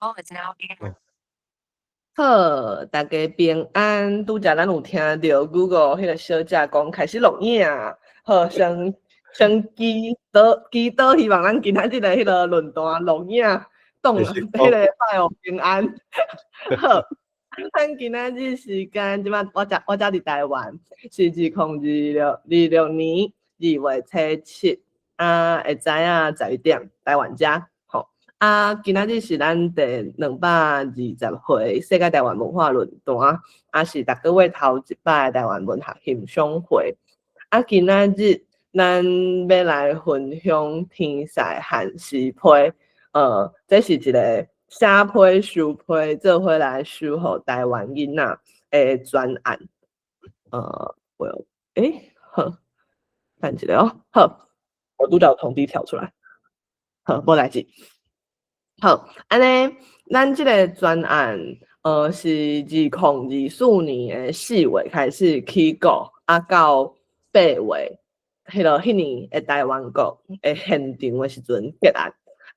Oh, it's now 好，大家平安。拄则咱有听到 Google 迄个小姐讲开始录影啊。好，先祈祷，希望咱今仔日的迄个论坛录影，动是迄个拜哦平安。好，咱今仔日时间，即摆我伫台湾，是2026年2月7会知影11点台湾遮。今仔日是咱第220回世界台湾文化论坛，是逐个月头一摆台湾文学欣赏会。今仔日咱要来分享天使和诗批，这是一个写批、书批做伙来守护台湾囡仔的专案。好，等一下哦，好，我拄则有通知跳出来，好，无代志。好，安尼，咱即个专案，是2024年4月开始起稿，到8月，迄年的台湾国的现场的时阵结案。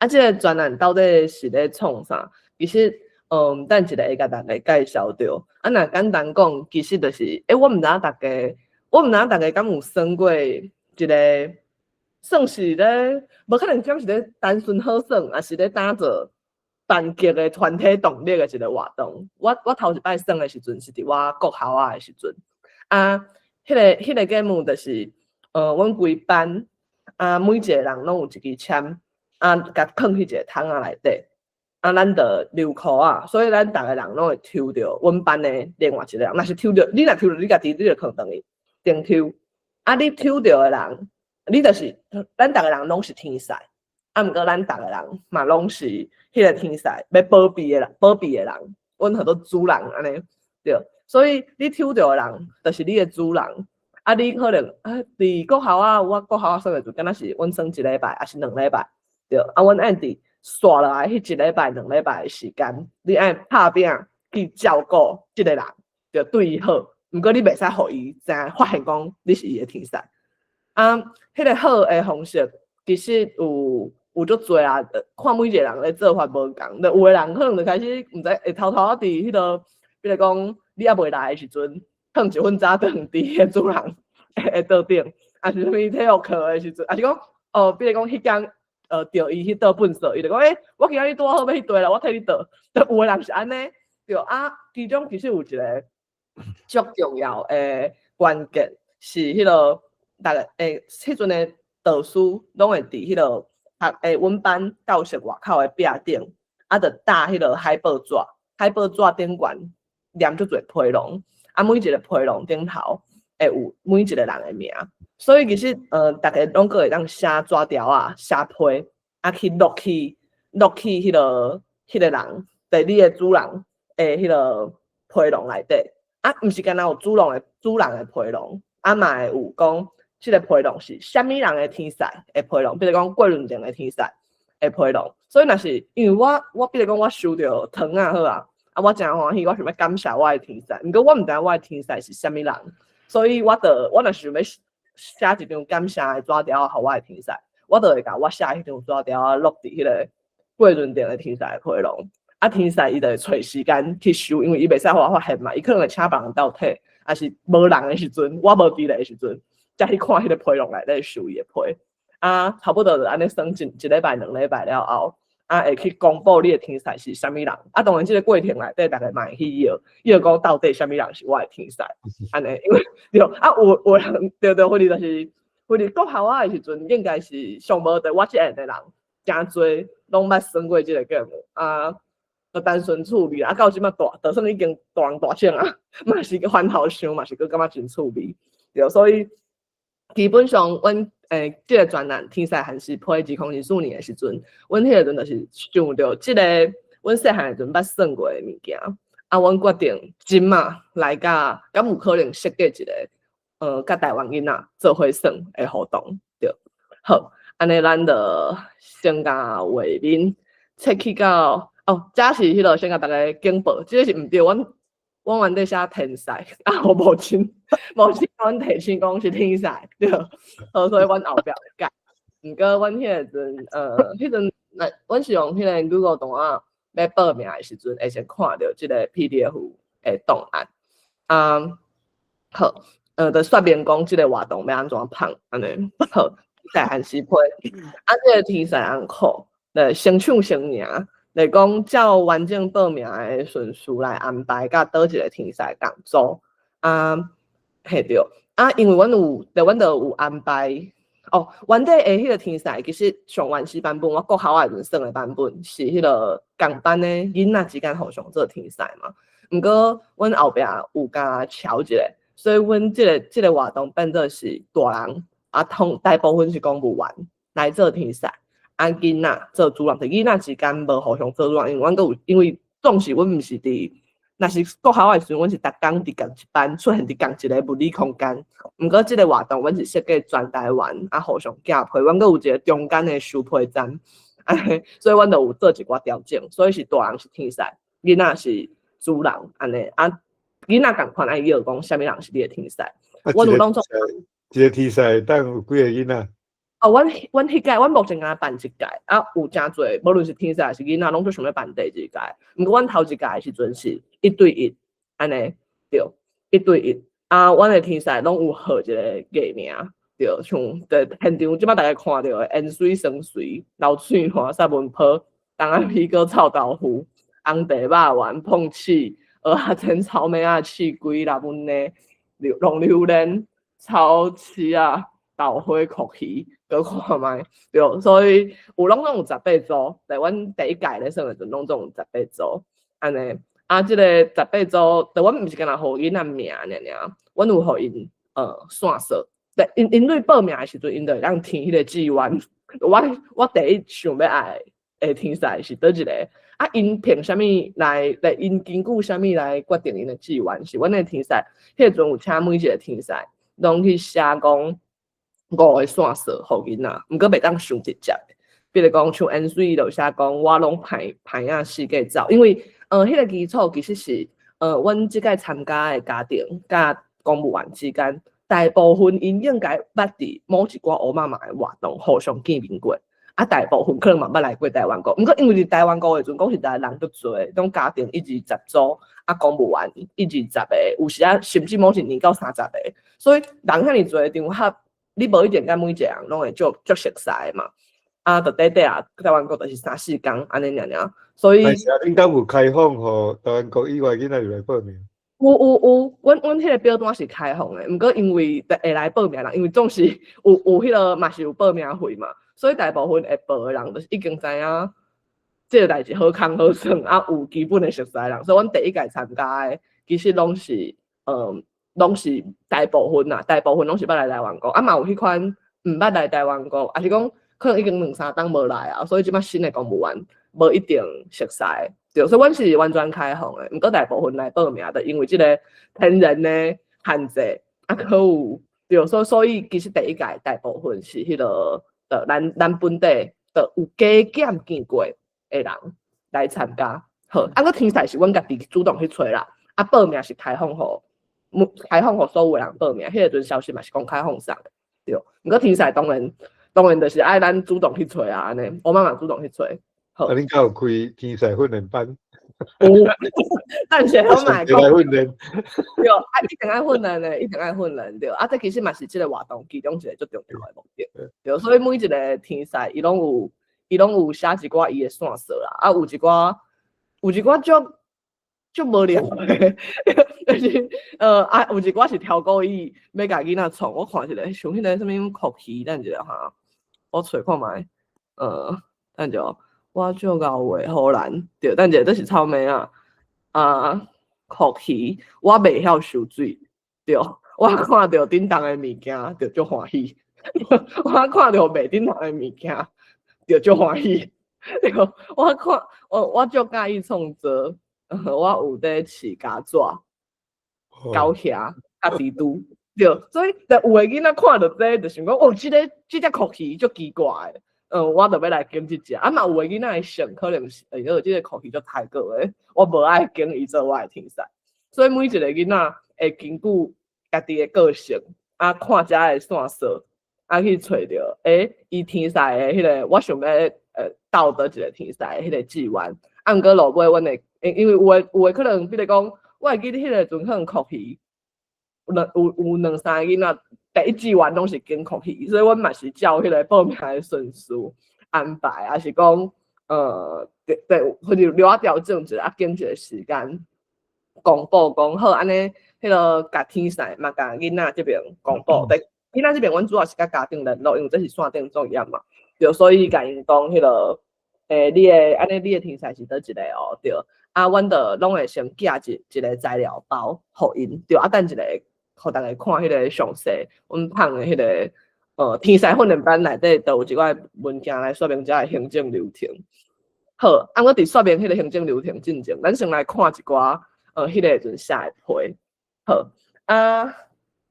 即个专案到底是咧创啥？其实，等一下会甲大家介绍着。若简单讲，其实就是，我毋知影大家敢有算过一个。算是咧，无可能讲是咧单纯好耍，也是咧打造团结的团体动力的一个活动。我头一摆耍的时阵是伫我国校的时阵，迄个节目就是，阮规班每一个人拢有一支签，甲放去一个桶内底，咱着留箍啊，所以咱逐个人拢会抽着阮班的另外一个人，若是抽着，你若抽着，你家己你着放等于顶抽，你抽着的人。你就是咱逐个人拢是天使，毋过咱逐个人嘛拢是迄个天使要保庇的人，阮好多主人安尼对，所以你抽着的人就是你的主人，你可能伫国校我国校算的就敢若是阮算1礼拜还是2礼拜对，阮按伫刷落来迄1礼拜2礼拜的时间，你爱拍拼去照顾即个人，就对伊好，毋过你袂使互伊发现讲你是伊的天使。迄个好的方式其实有足多啊，看每一个人咧做法无共，有的人可能就开始毋知会偷偷伫迄个，比如讲你还未来的时阵，放1份早顿伫迄个主人的桌顶，还是啥物体育课的时阵，还是讲比如讲迄天着伊去倒粪扫，伊就讲我今仔日拄好要去倒啦，我替你倒。有的人是安尼，对其中其实有一个足重要的关键是迄个。大家迄阵的导师拢会伫迄个阮班教室外口的壁顶，着搭迄个海报纸，海报纸顶悬念足侪批笼，每一个批笼顶头会有每一个人的名，所以其实大家拢个会当写纸条啊、写批去落去迄个人，第你的主人的迄个批笼内底，毋是干那有主人的批笼，嘛会有讲。即个批笼是虾米人的天使的批笼，比如讲桂纶镁的天使的批笼，所以若是因为我比如讲我收到糖好啊，我真欢喜，我想要感谢我的天使，毋过我毋知我的天使是虾米人，所以我若是想要写一张感谢的纸条互我的天使，我就会甲我写迄张纸条落伫迄个桂纶镁的天使的批笼，天使伊就会找时间去收，因为伊袂使互我发现嘛，伊可能会请别人倒退，还是无人的时阵，我无伫的时阵。才去看迄个批笼内底收伊的批，差不多就安尼算1礼拜2礼拜了后，会去公布你的天使是啥物人。当然即个过程内底大家嘛会去要讲到底啥物人是我的天使，安尼，因为对有人对或者就是国校的时阵，应该是上无对我这样的人，真侪拢捌算过即个节目就单纯趣味到即摆就算已经大人大将嘛是个翻头想，嘛是个感觉真趣味，对，所以。基本上，阮即个专栏《天使和诗批》2024年的时阵，阮迄个阵就是想到即个阮细汉的阵捌算过的物件，阮决定今嘛来甲敢有可能设计一个甲台湾囡仔做伙算的活动，对。好，安尼咱就先甲画面切去到这是迄个先甲大家警报，即个是毋对，阮原底写天使，我无亲阮提醒讲是天使，对，所以阮后壁会改。毋过阮迄个阵，迄阵阮是用迄个 Google 档案要报名的时阵，会先看到这个 PDF 的档案。好，就说明讲这个活动要安怎办，安尼好，在韩时配，这个题材安考，先唱先赢，来讲照完整报名的顺序来安排，甲倒一个题材共做，嘿对，因为阮就有安排。原底的迄个题材其实上原始版本，我国校的算的版本是迄个共班的囡仔之间互相做题材嘛。毋过阮后壁有加调一个，所以阮即个活动变做是大人大部分是公务员来做题材，囡仔做主人，囡仔之间无互相做主人，因为总是阮毋是伫。若是国校的时阵，阮是逐工伫共一班出现伫共一个物理空间。毋过即个活动，阮是设计全台湾互相搭配，阮阁有一个中间的收配站，所以阮就有做一寡调整。所以是大人是天使，囡仔是主人安尼囡仔共款伊要讲啥物人是你的天使。阮有当作一个题材，但有几个囡仔？阮迄届，阮目前敢办一届，有诚侪，无论是天使还是囡仔，拢做想要办第二届。毋过阮头一届的时阵是1对1，安尼对，1对1。阮的天使拢有号一个艺名，对，像现场即摆大家看到的盐水生水、流水花、沙文坡、东安皮哥臭豆腐、红茶肉丸、碰气、蚵仔煎、草莓仔翅、龟啦文的龙榴莲、草翅啊、豆花曲奇。看卖对，所以有拢有18组，在阮第一届咧算的阵，拢总有18组，安尼即个18组，但阮毋是干那互囡仔名尔，阮有互因线索，对，因对报名的时阵，因就让填迄个志愿。我第一想要爱的天使是倒一个，因凭啥物来因根据啥物来决定因的志愿？是阮的天使，迄阵有请每一个天使拢去写讲。5个线索互囡仔，毋过袂当伤直接。比如讲像盐水就写讲，我拢排世界走，因为迄个基础其实是阮即届参加的家庭甲公务员之间，大部分因应该捌伫某一寡乌妈妈的活动互相见面过，大部分可能嘛捌来过台湾国，毋过因为伫台湾国的阵，讲实在人足侪，种家庭1、20组，公务员1、20个，有时甚至某一年到30个，所以人遐尔侪场合。你无一定甲每一个人拢会足熟悉嘛？就台湾国就是3、4天安尼尔，所以。恁敢有开放互台湾国以外囡仔入来报名？有，阮迄个表单是开放的，毋过因为会来报名人，因为总是有迄个嘛是有报名费嘛，所以大部分会报的人就是已经知影即个代志好康好算，有基本的熟悉人，所以阮第一届参加的其实拢是拢是大部分拢是捌来台湾国，嘛有迄款毋捌来台湾国，也是讲可能已经2、3天无来所以即摆新的公务员无一定熟悉，对，所以阮是完全开放的，毋过大部分来报名的，因为即个天然的限制，可有对，所以其实第一届大部分是迄个咱本地的有加减见过的人来参加，好，个题材是阮家己主动去找啦，报名是开放互所有人报名，迄个阵消息嘛是公开放上的，对。毋过题材当然就是爱咱主动去找安尼，我妈妈主动去找。好，恁敢有开天使训练班？有，但是我买讲训练，对，一定爱训练的，一定爱训练对。这其实嘛是即个活动其中一个最重要的目的，对。所以每一个天使伊拢有写一寡伊的线索啦，有一寡就无聊的，就是有一寡是挑故意要甲囡仔创，我看一个像迄个什么曲奇，等一下哈，我找看觅，等一下，我就搞画荷兰，对，等一下这是草莓曲奇，我袂晓收水，对，我看到顶档的物件，就足欢喜，我看到袂顶档的物件，就足欢喜，对，我足介意创作。我有在饲家纸、狗血、甲蜘蛛，对，所以有的囡仔看到这就想讲，这只曲奇足奇怪的，我就要来拣这只。嘛有的囡仔会想，可能是这个曲奇足太过的，我无爱拣伊做我的天使。所以每一个囡仔会根据家己的个性，看遮的线索，去找着，伊天使的迄个，我想要斗倒一个天使的迄个志愿。啊，毋过落尾阮会，因为有诶可能，比如讲，我会记得迄个阵可能酷戏，有2、3个囡仔，第一季完拢是跟酷戏，所以阮嘛是照迄个报名诶顺序安排，还是讲对，或者留调整者啊，跟一个时间公布讲好，安尼迄个甲天赛嘛，甲囡仔这边公布。对，囡仔这边阮主要是甲家庭联络，因为这是线顶作业嘛，对，所以甲因讲迄个你的安尼你的天赛是倒一个哦，对，啊，阮就拢会先寄一个材料包互因，对，啊，等一个互大家看迄个详细，阮放的迄个天赛训练班内底都有一寡文件来说明遮个行政流程。好，啊，我伫说明迄个行政流程进前，咱先来看一寡迄个阵写的批。好啊，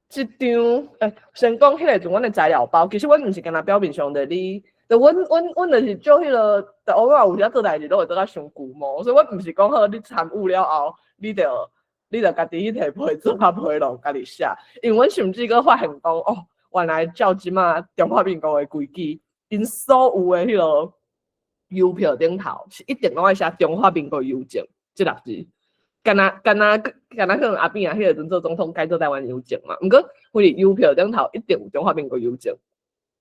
即张先讲迄个阵阮的材料包，其实阮毋是干那表面上的你，就阮就是做迄个，就偶尔有时做代志都会做到伤古毛，所以阮毋是讲好你参悟了后，你就家己去摕批做下批咯，家己写。因为阮甚至佫发现讲，哦，原来照即马中华民国的规矩，因所有的迄个邮票顶头是一定拢爱写中华民国邮政这6字。干那可能阿扁啊，迄个阵做总统改做台湾邮政嘛，毋过为邮票顶头一定有中华民国邮政，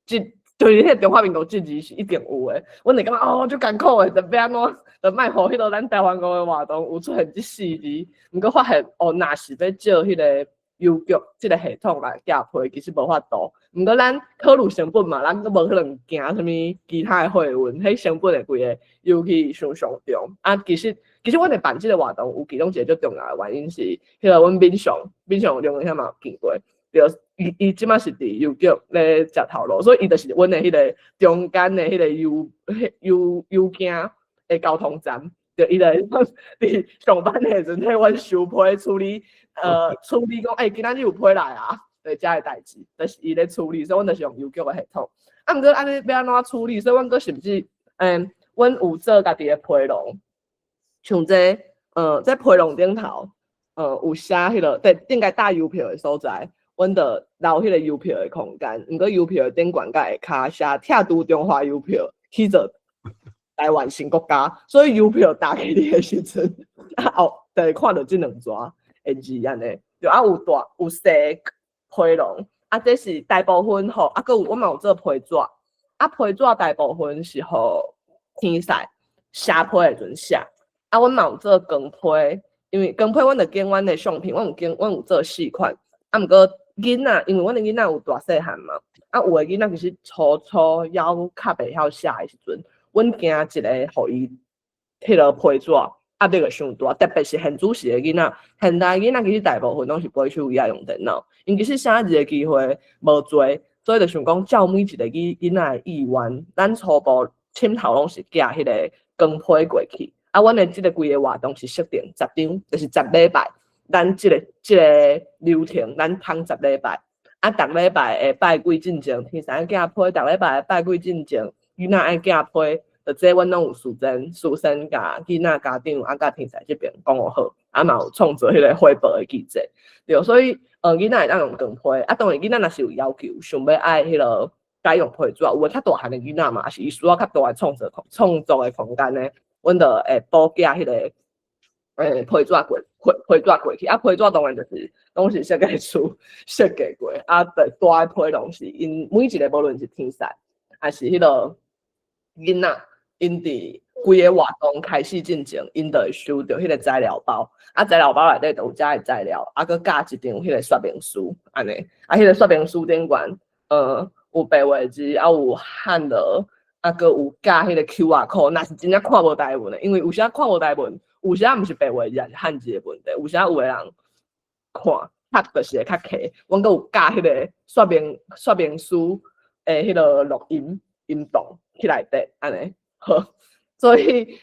就是迄个中华民国字字是一定有诶。阮就感觉哦，就艰苦诶，就要安怎，就卖互迄个咱台湾国诶活动有出现即4字，毋过发现哦，若是要照迄个邮局即个系统来寄批，其实无法度。毋过咱考虑成本嘛，咱都无可能行啥物其他诶货运，迄成本会规个尤其上重啊。其实阮会办即个活动，有其中一个最重要诶原因是，迄个阮民雄用遐嘛有见过，对，伊即马是伫邮局咧食头路，所以伊就是阮诶迄个中间诶迄个邮件诶交通站，就伊来伫上班诶阵替阮收批处理讲，今仔日有批来啊。对，遮个代志，就是伊咧处理，所以阮就是用邮局诶系统。啊，毋过安尼要安怎处理？所以阮佫甚至，阮有做家己诶批笼，像这在批笼顶头，有写迄个顶个打邮票诶所在，阮着留迄个邮票诶空间。毋过邮票诶顶管甲下骹写拆除中华邮票，去做台湾新国家。所以邮票打给你诶时阵，后就会看到即2纸诶字安尼，就有大有细。批笼啊，这是大部分吼，啊，佮有我嘛有做批纸，啊，批纸大部分是互天赛写批诶阵写，啊，阮嘛有做光批，因为光批阮着拣阮诶相片，阮有做4款，啊，毋过囡仔，因为阮诶囡仔有大细汉嘛，啊，有诶囡仔其实初还较袂晓写诶时阵，阮惊一个互伊迄个批纸。压力会伤大，特别是现主时的囡仔，现代囡仔其实大部分拢是不会手机啊用电脑，因其实写字的机会无多，所以就想讲照每一个囡仔的意愿，咱初步佚头拢是寄迄个光批过去。啊，阮的即个规个活动是设定10张，就是10礼拜，咱即个流程，咱通10礼拜。啊，逐礼拜会拜几进前，天生寄批，逐礼拜拜几进前，囡仔爱寄批。就这阮拢有事先甲囡仔家长啊，甲天才这边讲好，啊嘛有创造迄个汇报的机制，对，所以囡仔会当用光批，啊当然囡仔若是有要求，想要爱迄个改用批纸，有诶较大汉的囡仔嘛，还是伊需要较大诶创作的空间呢，阮就会补寄迄个批纸过去，啊批纸当然就是拢是设计师设计过，啊大诶批拢是因每一个无论是天才还是迄个囡仔。因伫规个活动开始进前，因就会收到迄个材料包，啊材料包内底就有遮个材料，啊佮加一张迄个说明书，安尼，啊迄个说明书顶悬，有白话字，啊有汉的，啊佮有加迄个 QR code， 若是真正看无台文的，因为有时看无台文，有时毋是白话字，是汉字的问题，有时有个人看就是会较客，阮佮有加迄个说明书诶迄个录音档去内底，安尼。好，所以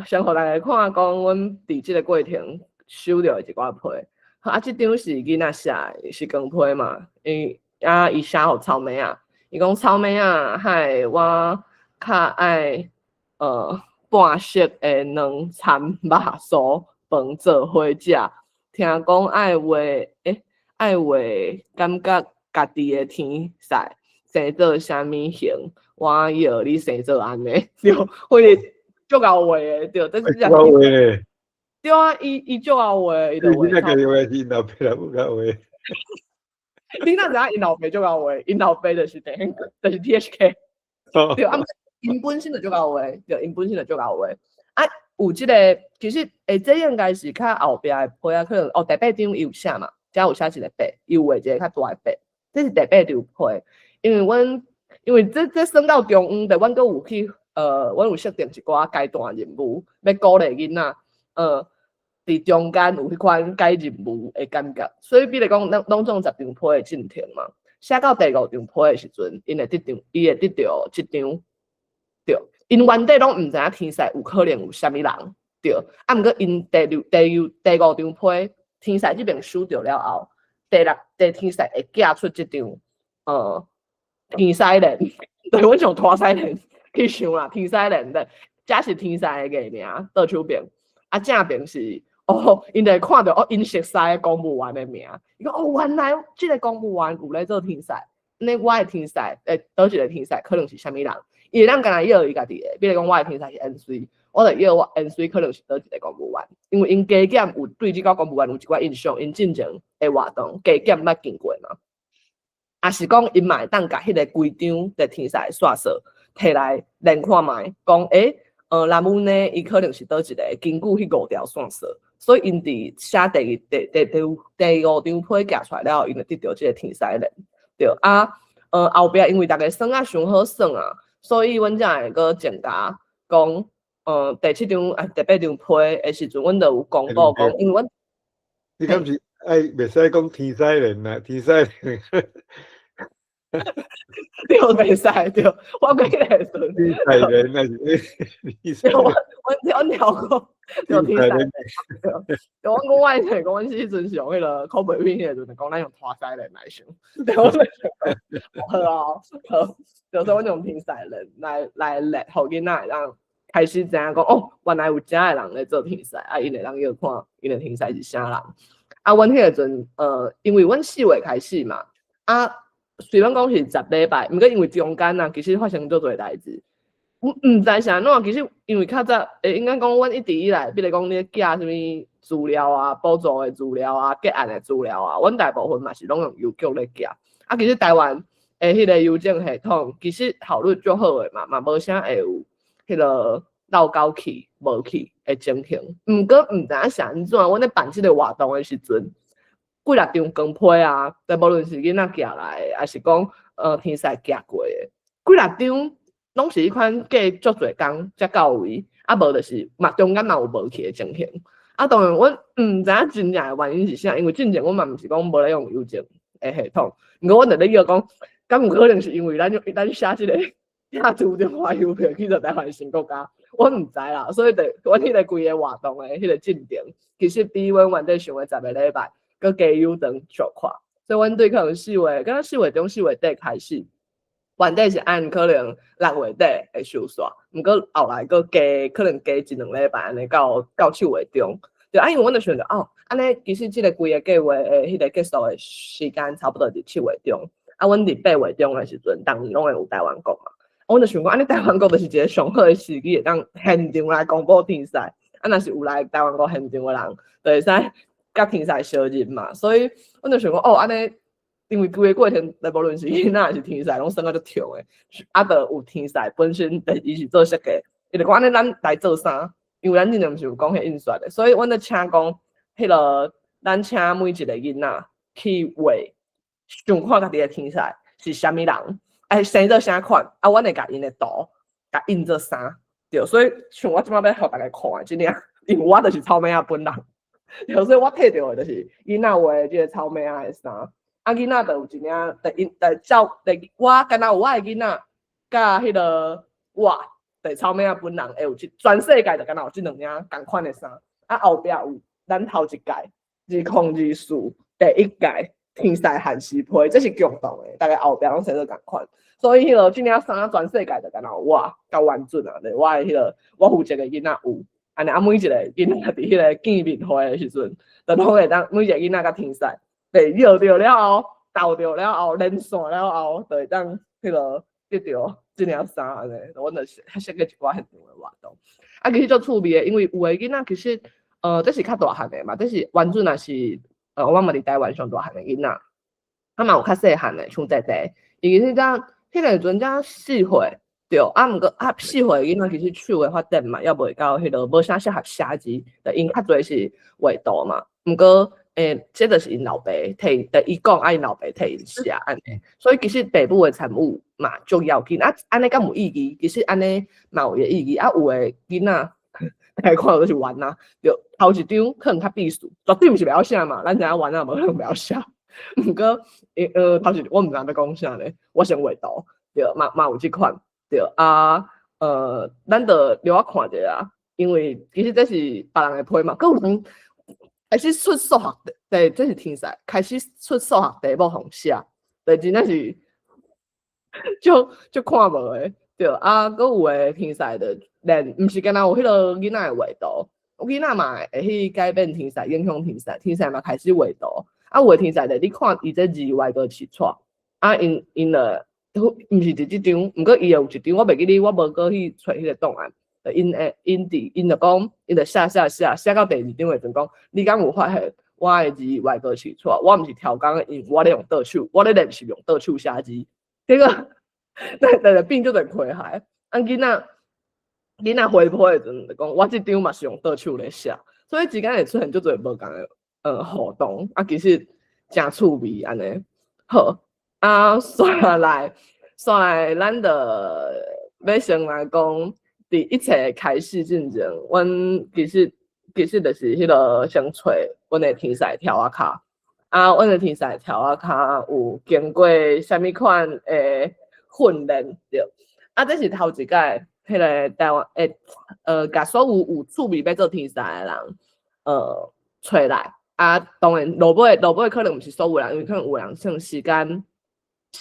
先互大家看讲，阮伫即个过程收到一寡批，啊，即张是囡仔写的，是光批嘛，伊写互草莓啊，伊讲草莓啊，嗨，我较爱半熟的两餐肉酥饭做伙食，听讲爱画感觉家己的天使生做啥物形。我要你生做安尼，对，或者足够话的，对，但是够话咧，对啊，伊足够话的，伊就你话超。那个因为是老爸啦，不够话。你哪知影因老爸足够话？因老爸就是就是 THK。对，啊，因本身就足够话，对，因本身就足够话。啊，有即个，其实这应该是较后壁的批啊，可能第八张有写嘛，遮有写一个八，有画一个较大的八，这是第八张批。因为这升到中午的，阮阁有去阮有设定一寡阶段任务，要鼓励囡仔伫中间有迄款解任务的感觉，所以比如讲，拢总10张批的进程嘛。写到第5张批的时阵，伊会得到一张，对，因原底拢毋知影天使有可能有啥物人，对，啊，毋过因第5张批，天使即边输掉了后，第天使会寄出即张天使人，对，阮用拖西人去想啦，天使人的，这是天使的艺名，倒手边，啊，正边是。因就看到因熟悉的公务员的名，伊讲原来即个公务员有咧做天使，那我的天使，倒一个天使可能是啥物人？伊会当干那要伊家己的，比如讲我的天使是 NC， 我就要我 NC 可能是倒一个公务员，因为因加减有对即个公务员有一寡印象，因进前的活动加减捌经过嘛，也是讲因嘛会当甲迄个规张的天使的线索摕来练看卖，讲蓝姆呢，伊可能是倒一个根据迄5条线索。所以因伫写第5张批寄出来了，因就得到即个天使人，对啊，后壁因为大家算啊伤好算啊，所以阮才会搁增加讲，第7张第8张批的时阵，阮就有公布讲，因为阮你敢是袂使讲天使人啊？天使人，对，袂使对，我讲迄个时阵，天使人那是天使人，我聊过。就天使人，对，我讲我以前讲，阮时阵是用迄个口碑片的，就是讲咱用拖西人来想，对，我就想，好啊，好，就是阮用天使人来练，互囡仔会当开始知影讲，原来有遮个人咧做天使，啊，因会当要看，因的天使是啥人。啊，阮迄个阵，因为阮4月开始嘛，啊，虽然讲是10礼拜，毋过因为中间啊，其实发生做多代志。毋知是安怎，其实因为较早，应该讲，阮一直以来，比如讲你寄啥物资料啊、补助的资料啊、结案的资料啊，阮大部分嘛是拢用邮局咧寄。啊，其实台湾的迄个邮政系统，其实效率足好的嘛无啥会有迄个漏交去无去的情形。毋过毋知影是安怎，阮咧办即个活动的时阵，几6张光批啊，无论是囡仔寄来的，还是讲天使寄过的，几6张。拢是迄款隔足侪工才到位，啊无就是中间嘛有无去的情形。啊，当然阮毋知影真正的原因是啥，因为进前阮嘛毋是讲无咧用邮政的系统，毋过阮就咧叫讲，敢有可能是因为咱写即个下注电话邮票去到台湾新国家，阮毋知啦，所以就阮迄个规个活动的迄个进程，其实比阮原底想的10个礼拜佮加油长小快，所以阮对可能4月，敢若4月中4月底开始。原底是按可能6月底会收煞，毋过后来佫加可能加1、2礼拜安尼到7月中，对啊，因为阮就想着安尼其实即个规个计划的迄个结束的时间差不多伫7月中，啊，阮伫8月中的时阵，当年拢会有台湾国嘛，阮就想讲安尼台湾国就是一个上好的时机，会当现场来公布天使，啊，若是有来台湾国现场的人，就会使甲天使相认嘛，所以阮就想讲安尼。因为规个过程，无论是囡仔还是天使，拢算啊足跳诶。啊，就有天使本身，伊是做设计，伊就讲安尼，咱来做啥？因为咱真正毋是有讲迄印刷诶，所以阮就请讲，迄个咱请每一个囡仔去画，想看家己诶天使是啥物人，生做啥款，啊，阮会甲因诶图，甲印做衫，对，所以像我即摆要互大家看诶，真正，因为我就是草莓仔本人，对，所以我摕到诶就是囡仔画诶即个草莓仔诶衫。啊，囡仔就有一领，我敢若有我的囡仔，甲迄个我，草莓仔本人会有全世界就敢若有即2领同款的衫。啊，后壁有咱头一届2024第1届天使汉时批，这是共同的，大概后壁拢写做同款。所以迄个即领衫全世界就敢若有我甲完准啊，我的迄个我负责的囡仔有，安尼啊每一个囡仔伫迄个见面会的时阵，就拢会当每一个囡仔甲天使。被绕着了后，斗着了后，连线了后，就会当迄个得到一领衫安尼，阮就设计一寡现场的活动。啊，其实足趣味的，因为有的囡仔其实这是较大汉的嘛，这是原准也是我嘛伫台湾上大汉的囡仔，啊嘛有较细汉的，像弟弟，伊其实迄个阵才4岁。对，啊，毋过啊，4岁囡仔其实手的发展嘛，还袂到迄个无啥适合写字，就因较侪是画图嘛。毋过这就是因老爸替，伊讲啊，因老爸替因写安尼，所以其实爸母的参与嘛足要紧啊。安尼敢有意义？其实安尼嘛有意义啊。有的囡仔大家看到都是玩啊，就头一张可能较避暑，绝对毋是袂晓写嘛，咱知影玩啊，无可能袂晓写。毋过头一我毋知影要讲啥咧，我先画图，对，嘛有即款。对啊，咱就留我看者啊，因为其实这是别人的批嘛，佮有人开始出数学题，这是天才，开始出数学题要互写，对，真正是就看无的，对啊，佮有的天才的连毋是干那有迄个囡仔的画图，囡仔嘛会去改变天才，影响天才，天才嘛开始画图，啊，有的天才的你看伊这字歪个起错，啊，因了。毋是伫即张，毋过伊有一张，我袂记哩，我无过去找迄个档案。因就讲，因就写到第2张的阵讲，你敢有发现我的字歪过起错？我毋是调工，因我咧用倒手，我咧练习用倒手写字。结果，但变做就亏害。啊，囡仔回批的阵就讲，我即张嘛是用倒手咧写，所以之间会出现足侪无共的互动。啊，其实真趣味安尼。好。啊，刷来，咱的要先来讲，伫一切开始之前，阮其实就是迄个先找阮的天使跳啊卡，啊，阮的天使跳啊卡有经过啥物款的训练着，啊，这是头一届迄个台湾甲所有趣味要做天使的人找来，啊，当然落尾可能毋是所有人，因为可能有人像时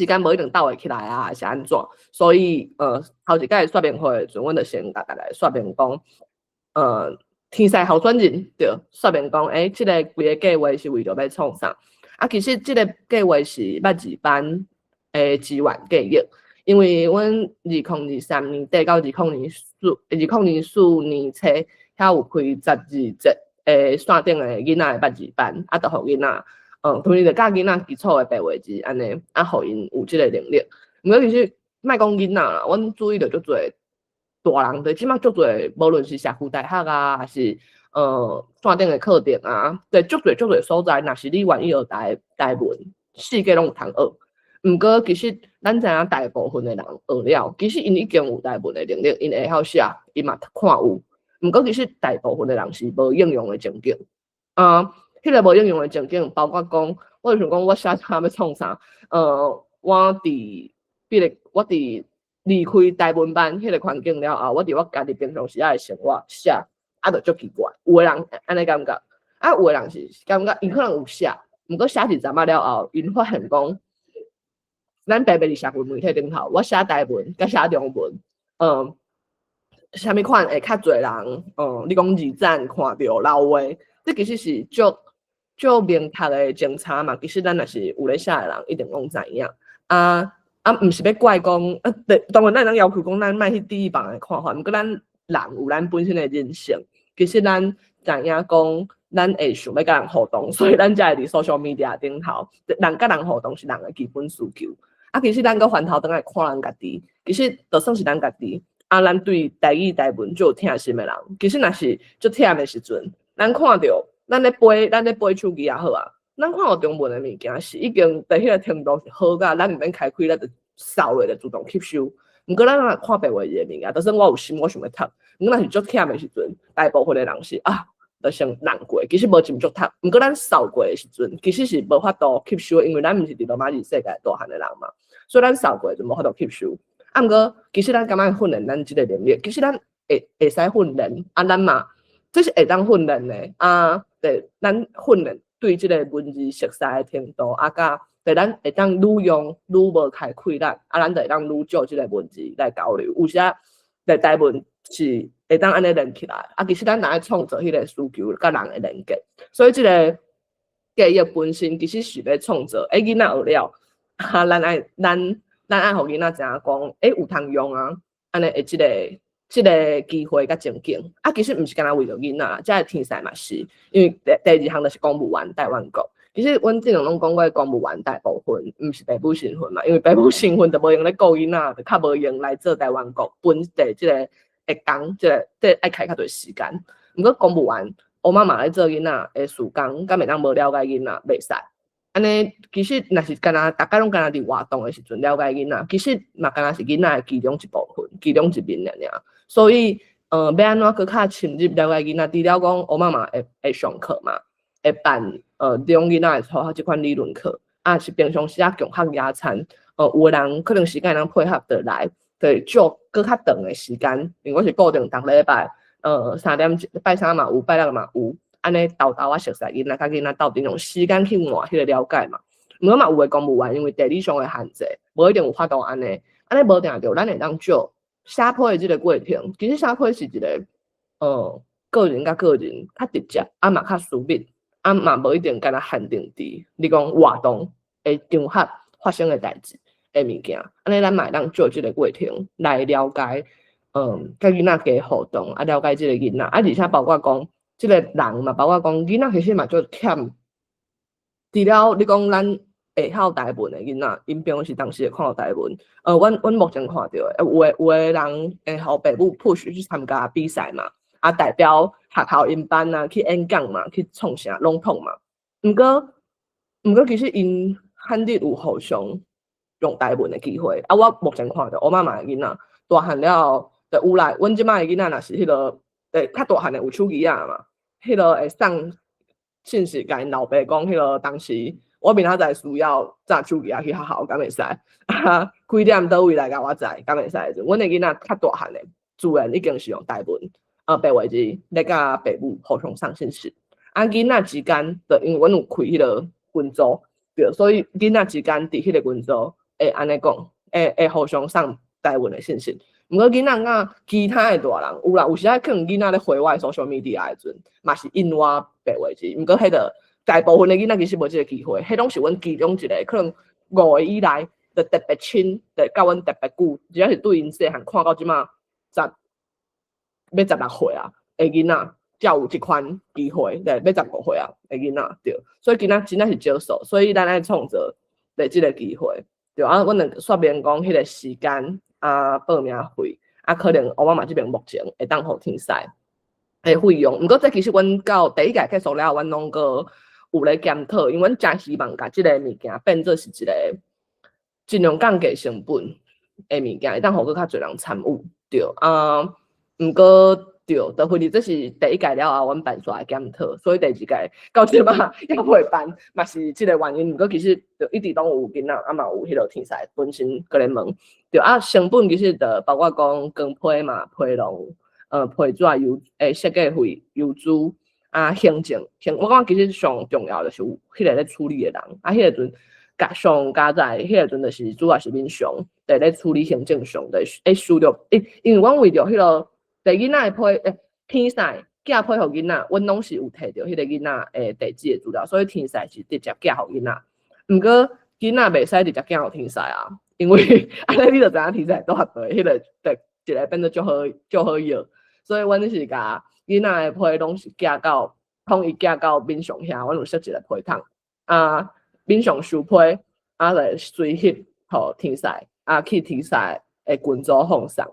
间无一定倒会起来啊，还是安怎？所以头一届说明会的阵，阮就先甲大家说明讲，天使候选人对，说明讲，即个规个计划是为着要创啥？啊，其实即个计划是捌字班的资源计划，因为阮2023年底到2024年初，遐有开12节线顶的囡仔的捌字班，啊，就互囡仔。同时就教囡仔基础的白话字，安尼啊，互因有即个能力。毋过其实莫讲囡仔啦，阮注意到足侪大人，对，即马足侪，无论是社区大学啊，还是线顶的课程啊，对，足侪所在，若是你愿意学台文，世界拢有通学。毋过其实咱知影大部分的人学了，其实因已经有台文的能力，因会晓写，因嘛看有。毋过其实大部分的人是无应用的情景，迄个无应用的情景，包括讲，我就想讲，我写啥要创啥？我伫离开台文班迄个环境了后，我伫我家己平常时的生活写，啊，就足奇怪。有的人安尼感觉，啊，有的人是感觉伊可能有写，毋过写一阵仔了后，因发现讲，咱白伫社会媒体顶头，我写台文甲写中文，啥物款会较侪人，你讲二战看到老话，这其实是足明确的侦查嘛，其实咱若是有咧写的人，一定拢知影。毋是要怪讲，当然咱能要求讲，咱莫去第一棒的看法，毋过咱人有咱本身的人性，其实咱知影讲，咱会想要甲人互动，所以咱才会伫 social media 顶头，人甲人互动是人的基本需求。啊，其实咱搁翻头转来看咱家己，其实就算是咱家己，啊，咱对台语台文就有疼心的人，其实若是足忝的时阵，咱看到。咱咧背手机也好啊，咱看到中文的物件是已经在迄个程度是好甲咱毋免开开，咱就扫落就自动吸收。毋过咱若看白话字的物件，就算我有心，我想要读，毋过若是足忝的时阵，大部分的人是就先难过，其实无真足读。毋过咱扫过的时阵，其实是无法度吸收，因为咱毋是伫罗马字世界大汉的人嘛，所以咱扫过就无法度吸收。毋过其实咱感觉训练咱即个能力，其实咱会使训练，咱嘛，这是会当训练的对，咱训练对即个文字熟悉的程度，甲对咱会当愈用愈无开开咱，咱就会当愈少即个文字来交流。有时在台文是会当安尼连起来，其实咱若爱创造迄个需求，甲人的连接。所以即个计划本身其实是要创造，囡仔学了，咱咱爱互囡仔知影讲，有通用啊，安尼会即个机会甲前景。啊，其实毋是干那为着囡仔，即个天使嘛是，因为第二项就是公务员台湾国。其实阮之前拢讲过，公务员大部分毋是爸母身份嘛，因为爸母身份就无用咧顾囡仔，就较无用来做台湾国本地即个会工，即爱开较多时间。毋过公务员，我妈妈咧做囡仔诶事工，敢会当无了解囡仔袂使。安尼其实若是干那，大家拢干那伫活动诶时阵了解囡仔，其实嘛干那是囡仔诶其中一部分，其中一面尔。所以要安怎搁较深入了解囡仔？除了讲我妈妈会上课嘛，会办利用囡仔诶初即款理论课，啊是平常时共学野餐，有诶人可能时间能配合得来，对，就搁较长诶时间，因为我是固定逐礼拜3点，拜三嘛有，拜六嘛有。安尼豆豆熟悉囡仔，甲囡仔斗阵用时间去换迄个了解嘛。毋过嘛有诶公务员，因为地理上诶限制，无一定有法度安尼无定着，咱会当少写批诶即个过程。其实写批是一个个人甲个人较直接，嘛较私密，嘛无一定干那限定伫你讲活动诶场合发生诶代志诶物件。安尼咱嘛会当做即个过程来了解，甲囡仔加互动，了解即个囡仔，而且包括讲。即个人嘛，包括讲囡仔其实嘛就欠，除了你讲咱会晓台文的囡仔，因平常时当时会看到台文。阮目前看到的，有的人会互爸母 push 去参加比赛嘛，代表学校因班啊去演讲嘛，去创啥拢统嘛。毋过其实因罕日有互相用台文的机会。我目前看到我妈妈的囡仔大汉了，就有来。阮即摆的囡仔若是迄个较大汉的有手机啊嘛。迄个会送信息甲因老爸讲，迄个当时我明仔载需要揸手机啊去学校，敢会使？几点倒位来甲我载，敢会使？阮的囡仔较大汉的，自然已经是用台文白话字来甲爸母互相送信息。囡仔之间，就因为阮有开迄个群组，对，所以囡仔之间伫迄个群组会安尼讲，会互相送台文的信息。毋过囡仔啊，其他诶大人有啦，有时啊可能囡仔咧回我 social media 诶阵，嘛是因我白话字。毋过迄个大部分诶囡仔其实无即个机会，迄拢是阮其中一个，可能5个以来就特别亲，就甲阮特别久，只要是对因细汉看到即马要16岁啊诶囡仔，才有即款机会，对，要15岁啊诶囡仔，对，所以囡仔真正是少数，所以咱爱创造即个机会，对啊，阮就说明讲迄个时间。报名费可能我妈妈这边目前会当互天使诶费用，毋过这其实阮到第一届结束了，阮拢个有咧检讨，因为阮真希望甲即个物件变做是一个尽量降低成本诶物件，会当互较侪人参与，对毋过对，就回哩这是第一届了后，阮办煞诶检讨，所以第二届到即嘛要会办，嘛是即个原因。毋过其实就一直拢有囡仔，嘛有迄个天使本身个咧问。对成本其实就包括讲光批嘛、批笼、批纸、设计费、邮资行政。我感觉其实上重要就是有迄个咧处理的人，迄个阵上加在迄个阵就是主要是民雄在咧处理行政上的输入。因为阮为着迄个囡仔的天使寄批互囡仔，阮拢是有摕着迄个囡仔的地址的资料，所以天使是直接寄互囡仔。毋过囡仔袂使直接寄互天使啊。因为安尼你就知影天使都学对，迄个一个变得足好用，所以阮是甲囡仔的批拢是寄到统一寄到民雄遐，阮有设一个批筒民雄收批来随翕互天使去天使的群组放送，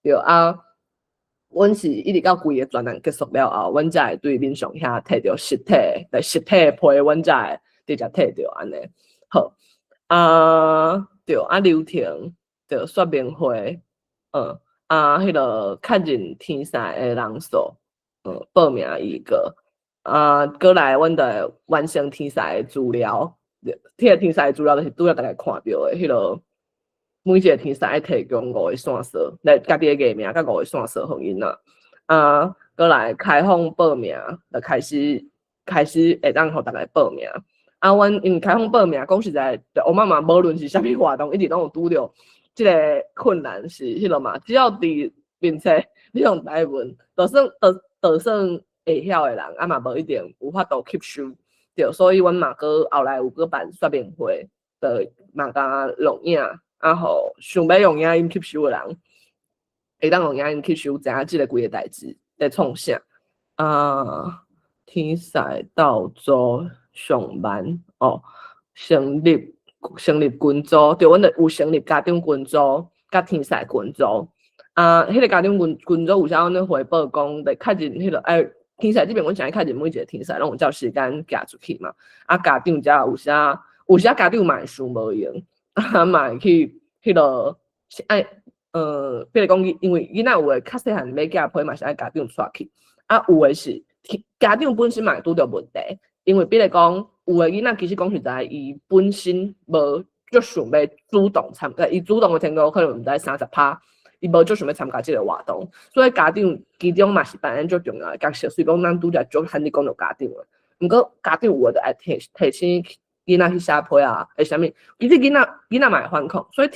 对阮是一直到规个专案结束了后，阮才会对民雄遐摕到实体的批，阮才会直接摕到安尼好对流程就说明会迄个确认天使的人数报名一个过来阮就会完成天使的资料，迄个天使的资料就是拄则大家看到的迄个每一个天使爱提供5个线索来家己的艺名甲5个线索互因过来开放报名就开始会当互大家报名阮因为开放报名，讲实在，我妈妈无论是啥物活动，一直拢有拄着即个困难是迄落嘛。只要伫面册你用台文，就算会晓的人，嘛无一定有法度吸收。对，所以阮嘛后来有办说明会，就嘛甲录影啊，互想要用影音吸收的人，会当用影音吸收，知影即个规个代志在创啥。天赛道组上班哦，成立群组，对，阮就有成立家长群组，甲天赛群组。迄个家长群组有啥阮咧回报讲，伫较认迄个天赛这边，阮想较认每一个天赛，拢有照时间寄出去嘛。家长遮有时家长嘛会想无用，嘛会去迄落比如讲，因为囡仔有诶较细汉要寄批嘛，是爱家长带去。有诶是家长本身嘛会拄着问题，因为比如讲，有诶囡仔其实讲实在，伊本身无足想要主动参加，伊主动诶程度可能毋知30%，伊无足想要参加即个活动，所以家长其中嘛是扮演足重要诶角色。所以讲，咱拄则足罕你讲到家长诶，毋过家长有诶就爱提醒囡仔去写批啊，诶啥物，其实囡仔嘛会反抗，所以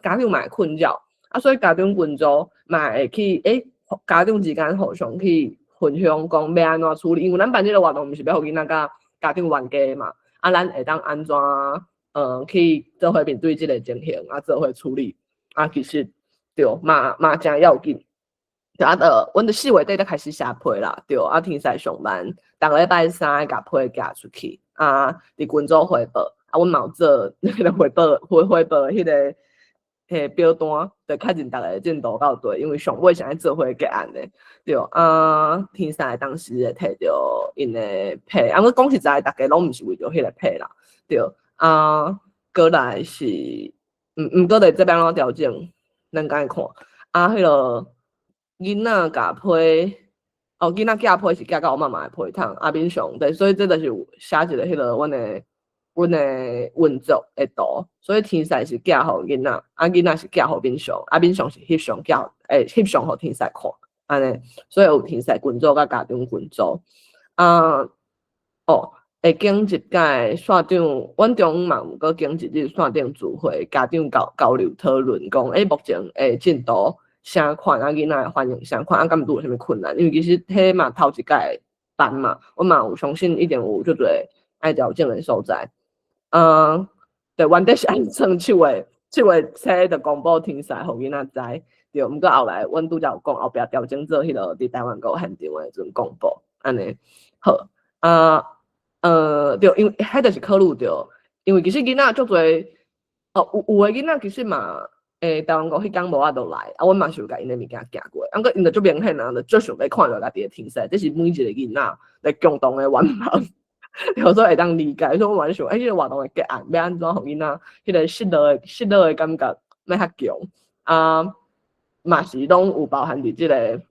家长嘛会困扰。所以家长群组嘛会去家长之间互相去分享讲要安怎处理，因为咱办即个活动毋是要互囡仔甲家长冤家嘛，咱会当安怎去做伙面对即个情形，做伙处理，其实对嘛真要紧。就阮就4月底才开始写批啦，对，天赛上班，逐个礼拜3甲批寄出去，伫群组汇报，阮嘛有做迄个汇报迄个。表单就确认大家进度到对，因为上尾是爱做伙结案的，对天赛当时会摕到因的批，我讲实在，大家拢毋是为着迄个批啦，对过来是毋过咧这边怎调整，咱甲伊看迄落囡仔甲批，囡仔寄批是寄到我妈妈的批筒，面上对，所以这就是写一个迄落阮的运作的图，所以天赛是寄互囡仔，囡仔是寄互面上，面上是翕相翕相互天赛看，安尼，所以有天赛群组甲家长群组。会经一届线长，阮中午嘛有搁经一日线长聚会，家长交流讨论讲，目前进度啥款囡仔反应啥款，敢拄有啥物困难？因为其实迄嘛头一届班嘛，阮嘛有相信一定有足侪爱调整的所在。对，原底是按算7月初就公布天赛，互囡仔知。对，毋过后来阮拄则有讲，后壁调整做迄落伫台湾国现场的阵公布，安尼好。对，因为迄就是考虑着，因为其实囡仔足侪，有诶囡仔其实嘛，台湾国迄天无法度来，阮嘛是有甲因诶物件寄过，过因着足明显啊，就足想要看着家己诶天赛，这是每一个囡仔来共同诶愿望。有时候会当理解，所以我嘛想，迄个活动的结案要安怎互囡仔迄个失落的感觉要较强嘛是拢有包含伫即个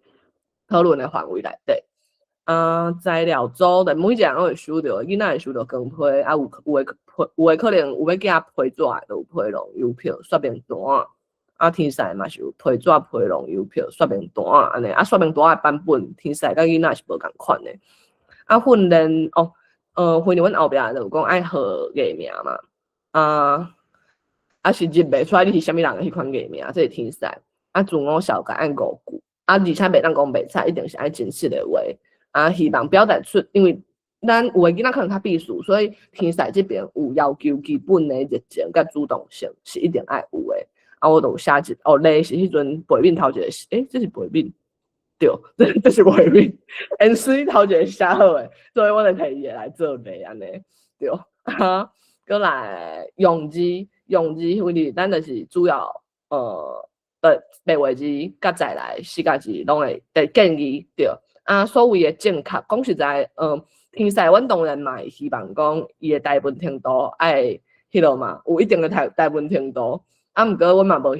讨论的范围内底。材料组的每一个人都会收到，囡仔会收到光批，有诶可能有要寄批纸的，就有批笼邮票、说明单。天赛嘛是有批纸、批笼邮票、说明单安尼。说明单的版本，天赛甲囡仔是无共款的。训练训练阮后壁就有讲爱号艺名嘛，是入袂出来你是啥物人的迄款艺名，这是天赛。自我小改按5句，而且袂当讲袂使，一定是爱真实的话。希望表达出，因为咱有诶囡仔可能较避暑，所以天赛这边有要求基本的热情甲主动性是一定爱有诶。我就有写一类是迄阵背面头一个，这是背面。对，这是画面，MC 头一个写好诶，所以我就摕伊来做例安尼，对。过来用字，因为咱就是主要白话字甲再来四角字拢会建议对。所谓诶正确，讲实在，天赛阮当然嘛会希望讲伊诶大部分程度爱迄落嘛，有一定诶大部分程度。毋过阮嘛无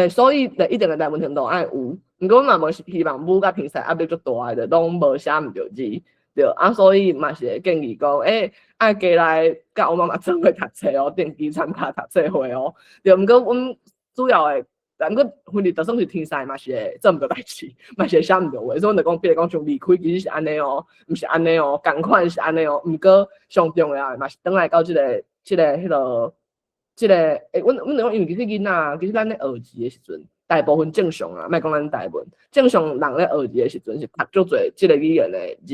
所以一定诶大部分程度爱有。毋过，阮嘛无希望母甲天赛压力足大诶，就拢无写毋着字，对。所以嘛是会建议讲，爱加来甲我妈妈做伙读册哦，定期参加读册会哦，对。毋过，阮主要诶，毋过婚礼就算是天赛嘛是会做毋着代志，嘛是会写毋着话，所以阮就讲，比如讲像离开其实是安尼哦，毋是安尼哦，共款是安尼哦。毋过上重要诶嘛是转来到即个迄落，阮就讲，因为其实囡仔，其实咱咧学字诶时阵。大部分正常莫讲咱大部分正常人咧学字诶时阵是读足侪即个语言诶字，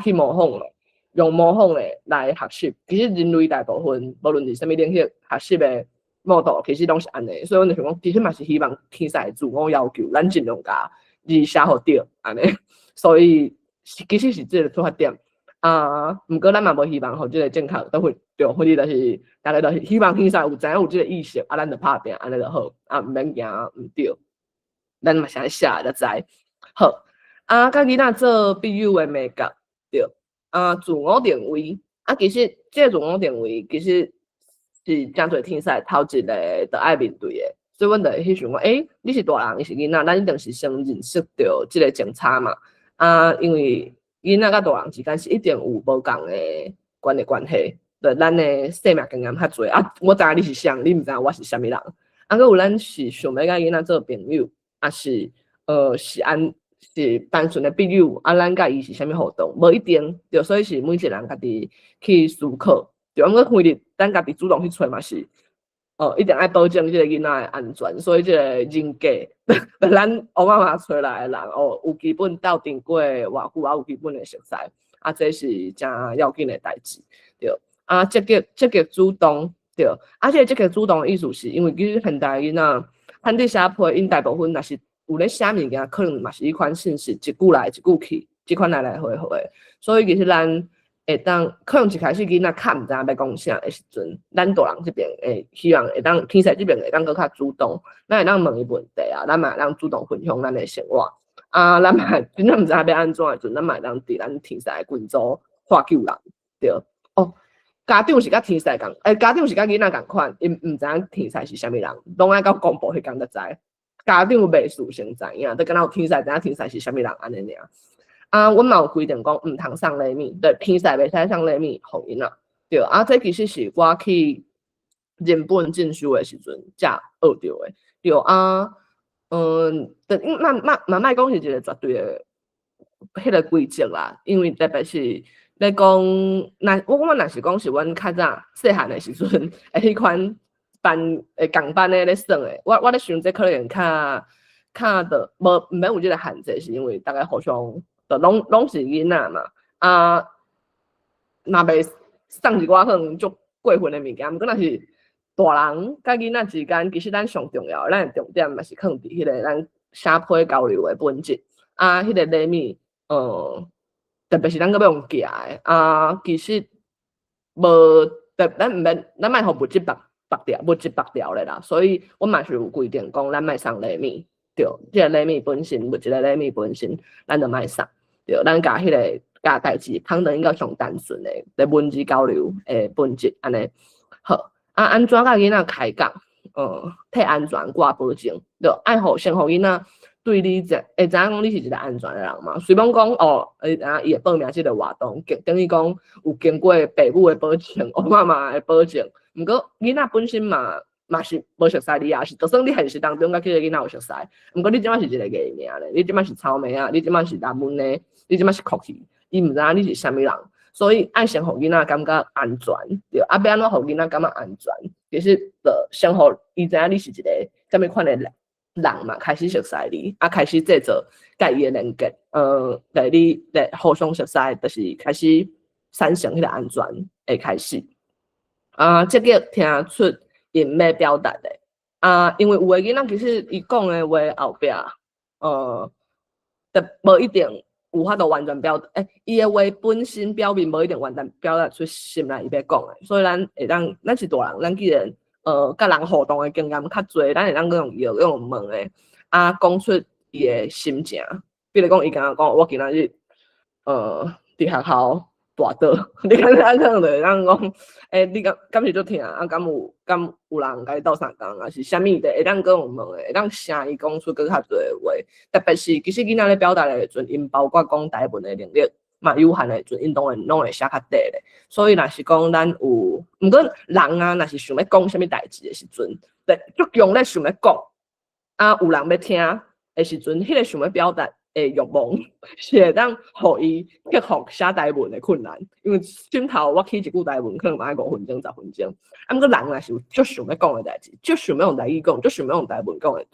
去模仿咯，用模仿诶来学习。其实人类大部分无论是啥物领域学习诶 model 其实拢是安尼，所以阮就想讲，其实嘛是希望天使自我要求，咱尽量甲字写好对安尼，所以其实是这个出发点。毋过咱嘛无希望吼，即个正确都会对，或者就是大家都是希望天使有知影有即个意识，咱就拍拼安尼就好，毋免惊毋对。咱嘛是爱写就知。好，甲囡仔做必有的美感，对，自我定位，其实即个自我定位其实是真侪天使头一个就爱面对的，所以阮就会去想讲，你是大人，伊是囡仔，咱一定是先认识到即个情差嘛，因为囡仔甲大人之间是一定有无共的关系，对，咱的生命经验较侪我知影你是啥，你毋知影我是啥物人，搁有咱是想要甲囡仔做朋友。是是单纯的比友，咱甲伊是啥物互动，无一定对，所以是每一个人家己去思考。对，我每日咱家己主动去找嘛是，一定爱保证即个囡仔的安全，所以即个人格，咱乌妈妈找来的人有基本斗阵过偌久，有基本的熟悉，这是真要紧的代志，对。积极主动，对。即个积极主动的意思是因为其实现代囡仔。汉地写批，因大部分若是有咧写物件，可能嘛是迄款信息一句来一句去，即款来回回，所以其实咱会当可能一开始囡仔较毋知影要讲啥的时阵，咱大人这边会希望会当天使这边会当搁较主动，咱会当问伊问题咱嘛会当主动分享咱的生活，咱嘛真正毋知影要安怎的时阵，咱嘛会当伫咱天使的群组喊救人，对。家长是甲天使共，家长是甲囡仔共款，因毋知影天使是啥物人，拢爱到公布迄工才知。家长袂事先知影，都敢若有天使知影天使是啥物人安尼尔。阮嘛有规定讲毋通送礼物，对，天使袂使送礼物互囡仔。对，这其实是我去日本进修的时阵才学到的。对莫讲是一个绝对的迄个规则啦，因为特别是。咧讲，我若是讲是阮较早细汉的时阵，迄款共班咧耍的，我咧想这可能较的无免有即个限制，是因为大家互相的拢是囡仔嘛，若袂送一寡可能足过分的物件，毋过若是大人甲囡仔之间，其实咱上重要，咱的重点嘛是放伫迄个咱写批交流的本质，迄个礼物，特别是咱个要用寄的其实无，咱毋免，咱莫互物质白掉咧啦。所以我嘛是有规定讲，咱莫送礼物，对，即个礼物本身，物质的礼物本身，咱就莫送，对，咱甲迄个代志放得应该上单纯的咧文字交流的本质安尼。好，安怎甲囡仔开讲？替安全挂保证，对，爱互先互囡仔。对你会知影讲你是一个安全的人嘛？随便讲伊会报名即个活动，等于讲有经过父母的保证、妈妈的保证。毋过囡仔本身嘛是无熟悉你也是，就算你现实当中甲即个囡仔有熟悉，毋过你即摆是一个艺名咧，你即摆是草莓你即摆是蓝文咧，你即摆是 cookie， 伊毋知影你是啥物人，所以爱先互囡仔感觉安全，对，要安怎互囡仔感觉安全，其实就先互伊知影你是一个啥物款的人嘛，开始熟悉你，开始制造甲伊的连接，你互相熟悉，就是开始产生迄个安全的开始。积极听出因要表达的，因为有的囡仔其实伊讲的话后壁，无一定有法度完全表达，伊的话本身表面无一定完全表达出心内伊要讲的，所以咱是大人，咱既然甲人互动的经验较侪，咱会当用问的，讲出伊的心情。比如讲，伊敢讲，我今仔日伫学校大倒，你可能就会当讲，你敢是足疼敢有人甲你斗相共，还是啥物的，会当用问的，会当声伊讲出更较侪的话。特别是其实囡仔咧表达的时阵，因包括讲台文的能力。嘛有限的时阵，因当然拢会写较短咧。所以若是讲咱有，毋过人若是想要讲啥物代志的时阵，足用咧想要讲，有人要听的时阵，迄个想要表达的欲望是会当互伊克服写台文的困难。因为顶头我起一句台文可能嘛要5分钟、10分钟，毋过人若是有足想要讲的代志，足想要用台语讲，足想要用台文讲的时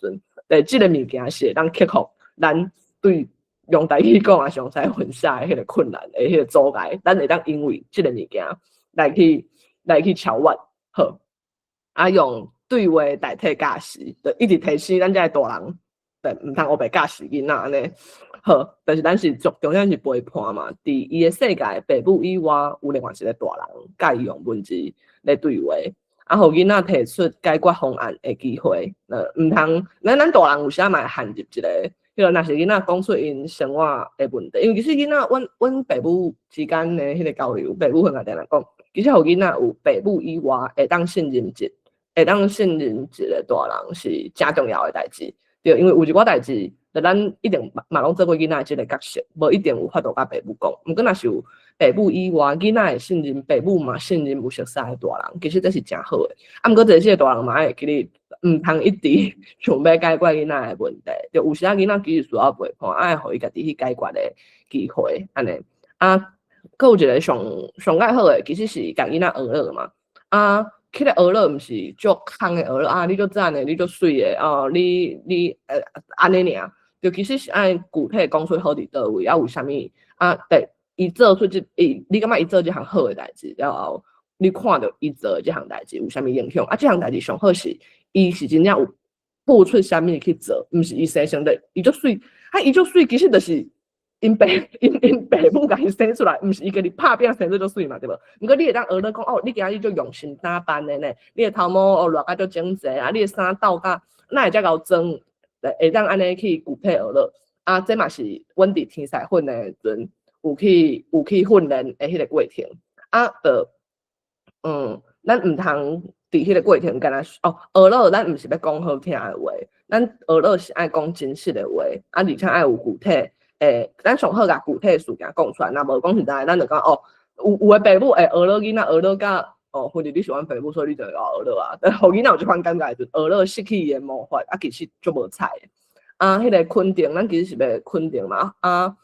阵，即个物件是会当克服咱对。用台语讲上使混淆的迄个困难的迄个阻碍，咱会当因为即个物件来去超越好，用对话代替教师，就一直提醒咱这个大人，对，唔通学白教师囡仔安尼。好，但是咱是重点是陪伴嘛，伫伊的世界，父母以外有另外一个大人，甲伊用文字来对话，啊，互囡仔提出解决方案的机会。唔通，咱大人有时嘛会限入一个，迄个若是囡仔讲出因生活的问题，因为其实囡仔，阮父母之间的迄个交流，父母会甲定来讲，其实互囡仔有父母以外会当信任会当信任一个大人是真重要的代志。对，因为有一寡代志。咱一定嘛拢做过囡仔即个角色，无一定有法度甲父母讲。毋过若是有父母以外，囡仔会信任父母嘛，信任有熟悉的大人，其实这是真好的。啊，毋过这些大人嘛会记哩，毋通一直想要解决囡仔的问题。就有时仔囡仔其实需要陪伴，爱互伊家己去解决的机会，安尼。啊，佫有一个上介好的，其实是甲囡仔学乐嘛。啊。迄个学乐毋是足空的学乐啊！你足赞的，你足水的哦！你安尼尔。就其实是按具体讲出好伫倒位，啊有啥物啊？对，伊做出你感觉伊做即项好诶代志，了后你看到伊做即项代志有啥物影响？啊，即项代志上好是伊是真正有付出啥物去做，毋是伊生成的，伊足水，啊伊足水，其实就是因父母甲伊生出来，毋是伊家己拍拼生出足水嘛，对无？毋过你会当学了讲哦，你今日足用心打扮的呢，你的头毛哦落甲足整齐啊，你的衫斗甲哪会遮够装？会当安尼去具体学了啊，这嘛是阮伫天赛训的时阵有去训练的迄个过程啊，咱毋通伫迄个过程干那哦，学了咱毋是要讲好听的话，咱学了是爱讲真实的话，啊，而且爱有具体咱上好甲具体的事件讲出来，若无讲实在，咱就讲哦，有的父母会学了囡仔学了甲。哦，或者你喜欢父母，所以你就要学了啊。但互囡仔有即款感觉，就学了失去伊的魔法，啊，其实足无彩的。啊，迄个肯定，咱其实是要肯定嘛。啊，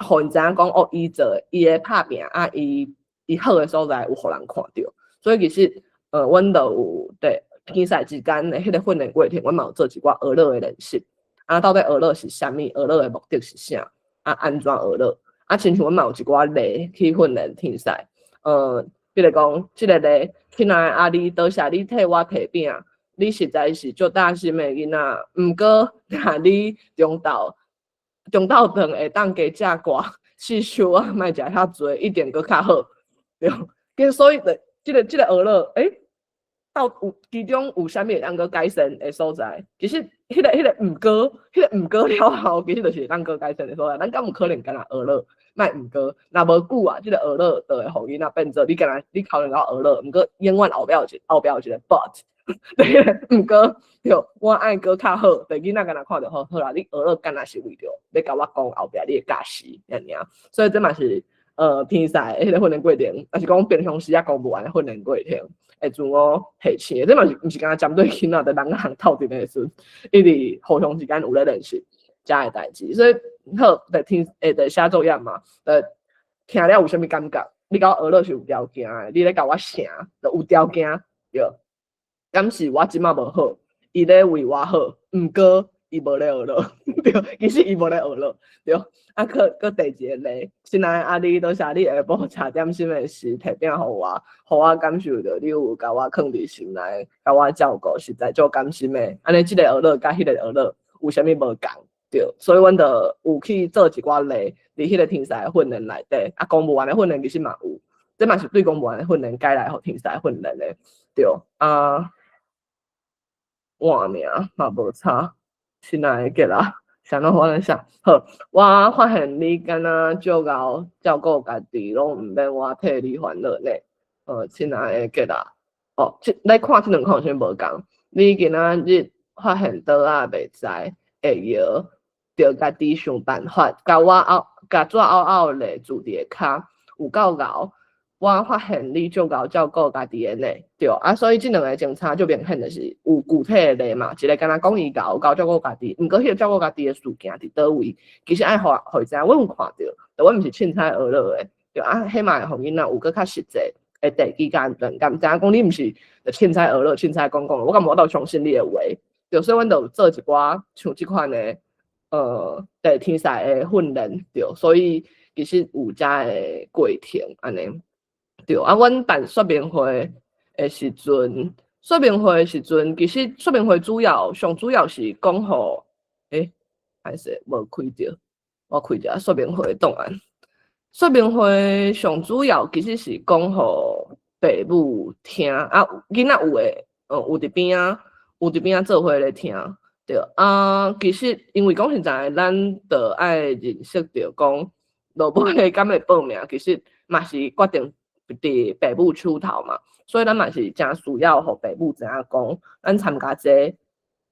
互因知影讲哦，伊做伊的拍拼啊，伊好的所在有互人看到。所以其实，阮就有对比赛之间的迄个训练过程，阮嘛有做一寡学乐的练习。啊，到底学乐是啥物？学乐的目的是啥？啊，安怎学乐？啊，亲像阮嘛有一寡例去训练比赛，比如讲，即个咧，亲爱阿你，多谢你替我提饼，你实在是足大心的囡仔。毋过，若你中昼顿会当加食寡，四收啊，莫食遐济，一点佫较好。对，所以即个学乐，到有其中有啥物会当佫改善的所在？其实，迄个毋过了后，其实就是当佫改善的所在。咱敢有可能干那学乐？卖毋过，若无久啊，即个学乐就会互囡仔变做你你考虑到学乐，毋过永远后壁有一个 but， 对，毋过对，我爱佫较好，对囡仔敢若看着好啦，你学乐敢若是为着要甲我讲后壁你的价值，安尼啊，所以这嘛是比赛迄个训练过程，也是讲平常时啊讲不完的训练过程，会自我提醒，这嘛是毋是敢针对囡仔的人行透阵的时，一直互相之间有咧练习。遮个代志，所以好，就写作业嘛，听了有啥物感觉？你甲我学了是有条件的，你咧甲我写，就有条件，对。敢是我即马无好，伊咧为我好，毋过伊无咧学了，对，其实伊无咧学了，对。啊，佫第二个咧，亲爱阿你，多谢你下晡茶点心的时提饼互我感受到你有甲我放伫心内，甲我照顾，实在足甘心的。安尼即个学了甲迄个学了有啥物无共？对，所以阮就有去做一寡例，伫迄个天赛训练内底，啊，公务员的训练其实嘛有，这嘛是对公务员的训练改来互天赛训练的，对啊，换名嘛无差，亲爱的吉啦，想到我在想，好，我发现你敢若足够照顾家己，拢毋免我替你烦恼呢。亲爱的吉啦，哦，来看即两项先无共，你今仔日发现倒啊袂知会摇。着家己想办法，甲纸拗拗咧住伫骹，有够熬。我发现你足够照顾家己的呢，对啊，所以即两个政策就明显就是有具体的例嘛，一个敢若讲伊够照顾家己，毋过迄个照顾家己的事件伫倒位，其实爱互伊知，我有看到，但我毋是凊彩学了的，对啊，迄嘛会互囡仔有搁较实际的第几安全感，知影讲你毋是凊彩学了，凊彩讲，我感觉我倒相信你的话，对，所以阮就做一寡像即款的。对天赛的训练对，所以其实有遮的过程安尼对啊。阮办说明会的时阵，说明会的时阵，其实说明会上主要是讲互还是无开着，我开着说明会档案。说明会上主要其实是讲互爸母听啊，囡仔有诶，有伫边啊，有伫边啊做伙咧听，对啊。其实因为讲实在，咱着爱认识着讲，落尾敢会报名，其实嘛是决定伫爸母手头嘛，所以咱嘛是真需要互爸母知影讲，咱参加这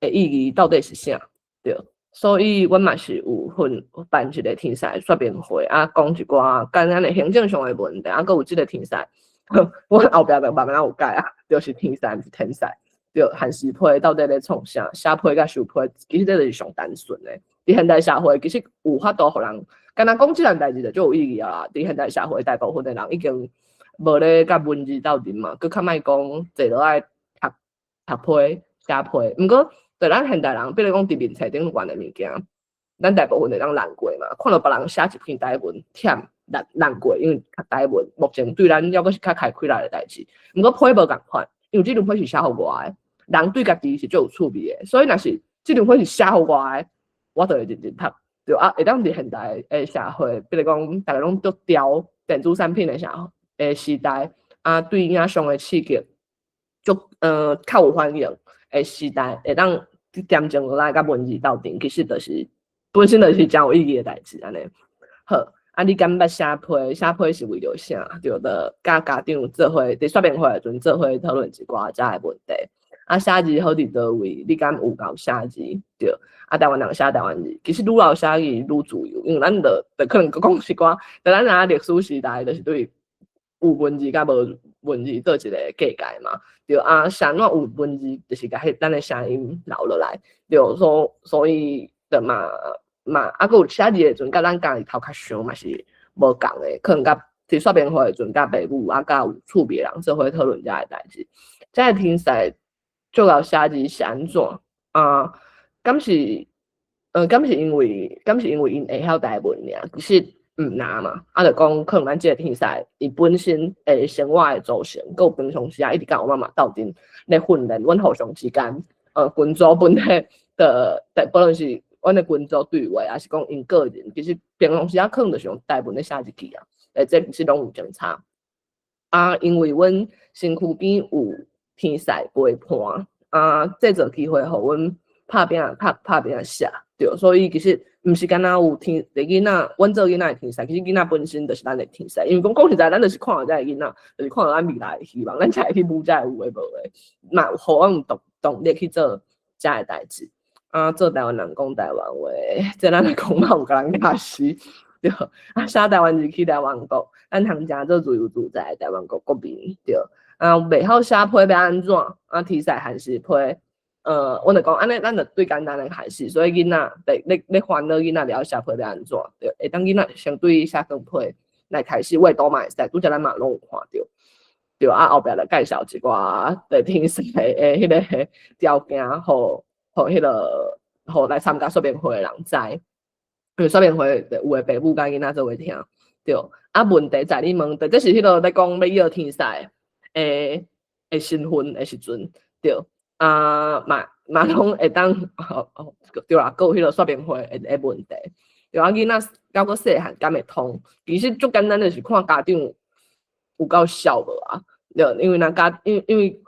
诶意义到底是啥，对。所以，阮嘛是有办一个天赛说明会啊，讲一寡简单的行政上的问题，啊，佮有即个天赛，阮后壁就慢慢有改啊，就是天赛毋是天赛，就汉字批到底咧创啥，写批甲收批，其实这就是上单纯的。伫现代社会，其实有法度互人，敢若讲即样代志就有意义啊。伫现代社会，大部分的人已经无咧甲文字斗阵嘛，佮较莫讲坐落来读批、写批，毋过。对咱现代人，比如讲伫面册顶悬的物件，咱大部分会当烂过嘛。看到别人写一篇台文，忝烂过，因为台文目前对咱抑阁是较开开来的代志。毋过批无共款，因为即张批是写互我的，人对家己是最有趣味的。所以若是即张批是写互我的，我就会认真读。对啊，会当伫现代的社会，比如讲大家拢都调电子产品的时代，啊，对影像的刺激，就较有欢迎的时代，会当。点钟落来甲文字斗阵，其实就是本身就是真有意义的代志安尼。好，啊，你感觉写批？写批是为着啥？对的，甲家长做伙伫说明会时阵做伙讨论一寡遮的问题。啊，写字好伫倒位？你敢有够写字？对，啊，台湾人写台湾字，其实愈老写字愈自由，因为咱着可能讲一寡，咱若历史时代就是对有文字甲无文字做一个架界嘛。对啊，啥哪有文字，就是甲迄咱的声音留落来。对，所以的嘛，啊，佮有写字的阵，甲咱家己头壳想嘛是无共的，可能甲伫说明会的阵，甲爸母啊，甲有厝边人做伙讨论遮个代志。遮个天赛做到写字是安怎啊？敢是因为因会晓台文尔，其实。毋难嘛，啊，就讲可能咱即个天赛，伊本身诶生活诶组成，佮平常时啊一直甲我妈妈斗阵咧训练，阮互相之间，群组本体的，不论是阮诶群组对话，还是讲因个人，其实平常时啊可能就是用台文咧写入去啊，这其实拢有正差。啊，因为阮身躯边有天赛陪伴，啊，这个机会互阮拍拼写，对，所以其实。毋是敢若有天，囡仔，阮做囡仔的天赛，其实囡仔本身就是咱的天赛。因为讲实在，咱就是看到遮个囡仔，就是看到咱未来的希望，咱才会去舞遮有诶无诶，嘛，互阮有动力去做遮个代志。啊，做台湾人讲台湾话，即咱来讲嘛有甲人教死，对。啊，写台湾字去台湾国，咱通诚做自由自在台湾国民，对。啊，袂晓写批要安怎？啊，天赛还是批。我就讲安尼，咱就最简单的开始，所以囡仔咧烦恼囡仔了写批要安怎？对，会当囡仔相对写光批来开始，画图嘛会使，拄则咱嘛拢有看到，对啊，后壁就介绍一寡对天赛的迄个条件，互迄个互来参加说明会的人知，因为说明会有诶爸母甲囡仔做伙听，对。啊，问题在你问，这是迄个咧讲要要天赛诶身份的时阵，对。啊，嘛拢会当对啦，有迄个说明会的问题，对啊，囡仔到个细汉敢会通，其实足简单就是看家长有够孝无啊，对，因为因为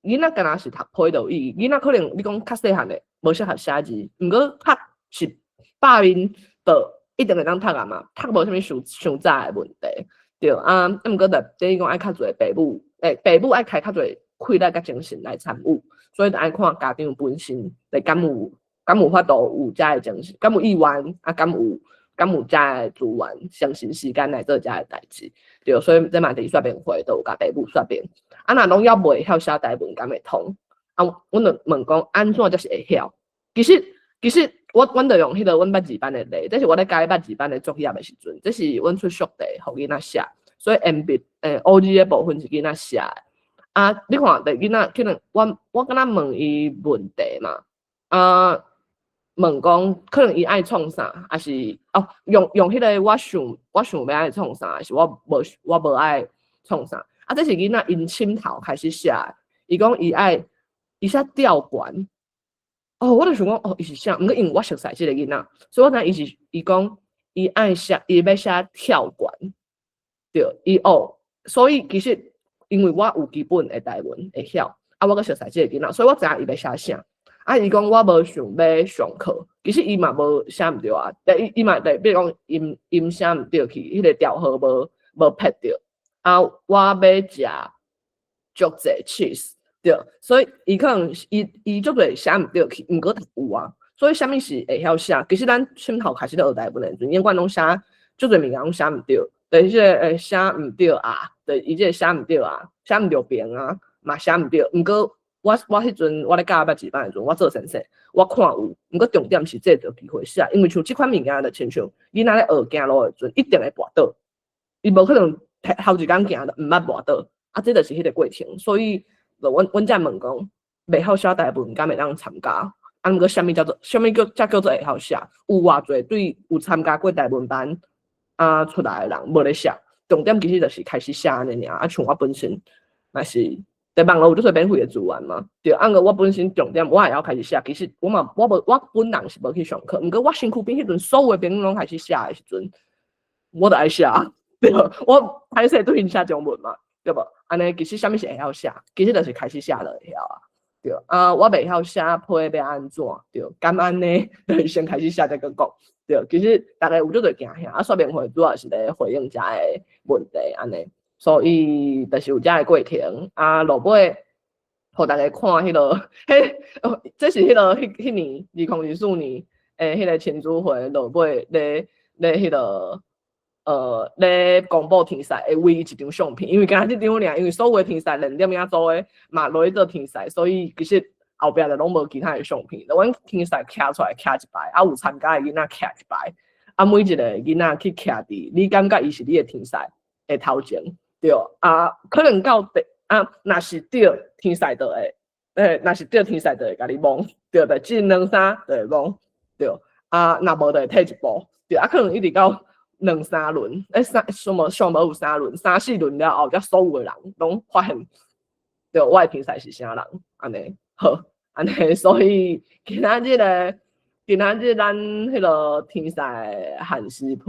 囡仔敢若是读批就有意义，囡仔可能你讲较细汉的无适合写字，毋过读是百面就一定会当读啊嘛，读无啥物伤早的问题，对啊，毋过就等于讲爱较侪爸母，爸母爱开较侪气力甲精神来参与。所以就爱看家长本身，敢有法度有遮个精神，敢有意愿，啊，敢有遮个资源、相信时间来做遮个代志，对，所以这嘛伫说明会都有甲爸母说明。啊，若拢要袂晓写台文，敢会通？啊，阮就问讲安怎才是会晓？其实阮就用迄个阮捌字班的例，这是我咧教捌字班的作业的时阵，这是阮出宿题互囡仔写，所以 O G 的部分是囡仔写的。啊，你看，囡仔可能我敢若问伊问题嘛，啊，问讲可能伊爱创啥，还是用迄个我想要爱创啥，还是我无爱创啥，啊，这是囡仔因心头开始写，伊讲伊写吊管。哦，我就想讲，哦，伊是啥？毋过因为我熟悉即个囡仔，所以我知伊讲伊爱写，伊要写跳管，对，所以其实因为我有基本的台文会晓，啊，我个熟悉即个囡仔，所以我知影伊要写啥。啊，伊讲我无想要上课，其实伊嘛无写毋对啊，但伊嘛比如讲音写毋对去，迄个调号无拍着，啊，我要食足济 cheese。对，所以伊可能伊足侪写毋对去，毋过有啊。所以啥物是会晓写？其实咱先头开始咧学台文诶，永远拢写足侪物件拢写毋对，但是写毋对啊，对，伊即个写毋对啊，写毋对边啊，嘛写毋对。毋过我迄阵我咧教捌几班诶阵，我做先生，我看有，毋过重点是这着机会写，因为像即款物件就亲像囡仔咧学行路诶阵，一定会跋倒，伊无可能头一工行就毋捌跋倒，啊，这就是迄个过程，所以。阮才问讲，袂晓写台文，敢会当参加？啊，毋过啥物叫做做会晓写？有偌侪对有参加过台文班啊出来诶人无咧写，重点其实就是开始写安尼尔。啊，像我本身嘛是在网络有做免费诶资源嘛，对。啊，我本身重点我也要开始写。其实我本人是无去上课，毋过我身躯边迄阵所有诶朋友拢开始写诶时阵，我就爱写，对。我歹势对因写中文嘛。对无？安尼其实啥物是会晓写，其实就是开始写就会晓啊。对啊，我袂晓写批要安怎？对，敢安尼就是先开始写再个讲。对，其实大家有做侪惊吓，啊，说明会主要是咧回应遮个问题安尼，所以就是有遮个过程啊。落尾，互大家看迄个，这是迄个迄年2024年迄个亲子会落尾咧迄个。咧公布天赛会唯一一张相片，因为刚才这张尔，因为所有的天赛2点仔组的嘛落去做天赛，所以其实后壁就拢无其他的相片。阮天赛徛出来徛一排，啊有参加的囡仔徛一排，啊每一个囡仔去徛伫，你感觉伊是你的天赛的头前，对啊，可能到若是对天赛就会，若是对天赛就会甲你摸，对的，即2、3就会摸，对啊，若无就会退一步，对啊，可能一直到。2、3轮，上无有3轮，3、4轮了后，才所有的人拢发现，对，我的天赛是啥人，安尼好，安尼，所以今仔日咱迄个天赛汉诗批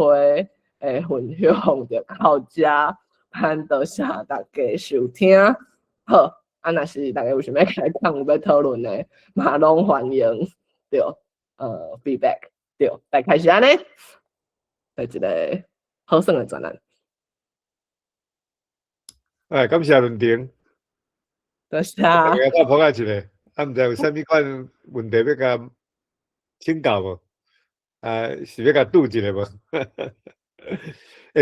分享就到这，盼多谢大家收听，好，啊，若是大家有想要开讲有要讨论的，嘛拢欢迎，对，feedback， 对，来开始安尼。在一个好耍的专栏。感谢论庭。多谢。大家再碰下一个，啊，毋知有啥物款问题要甲请教无？是要甲拄一个无？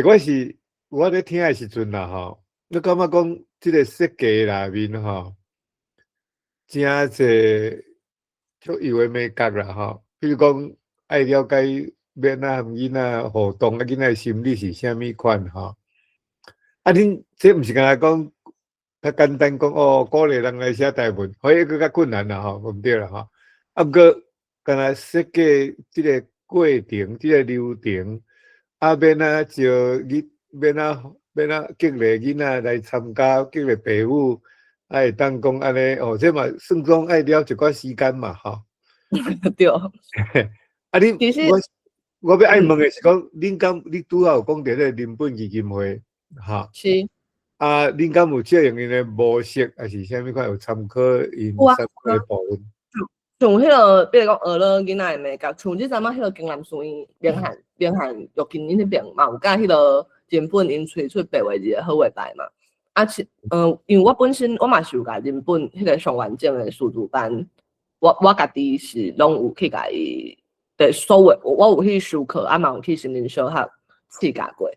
我是我咧听的时阵啦，吼，你感觉讲即个设计内面吼，真侪足有诶美感啦，吼。比如讲，爱了解。要哪和囡仔互动，啊，囡仔心理是啥物款吼？啊，恁这毋是干那讲较简单讲哦，鼓励人来写台文，可以更较困难啦吼，毋对啦吼。啊，毋过干那设计即个过程、即个流程，啊，免啊招免啊激励囡仔来参加，激励父母，啊，会当讲安尼哦，这嘛算讲爱了一寡时间嘛吼。对。啊，恁我要爱问的是讲，你拄好有讲到咧人本基金会，哈，是。啊，恁敢有借用因的模式，还是啥物款有参考因参考的部分？像迄个，比如讲学了囡仔的美感，像即阵仔迄个江南书院连汉玉金因迄边嘛，有甲迄个人本因推出8月2日好月台嘛。啊，因为我本身我嘛是有甲人本迄个上完整的师资班，我家己是拢有去甲伊。对，所有我有去授课，啊嘛有去心灵小学试教过，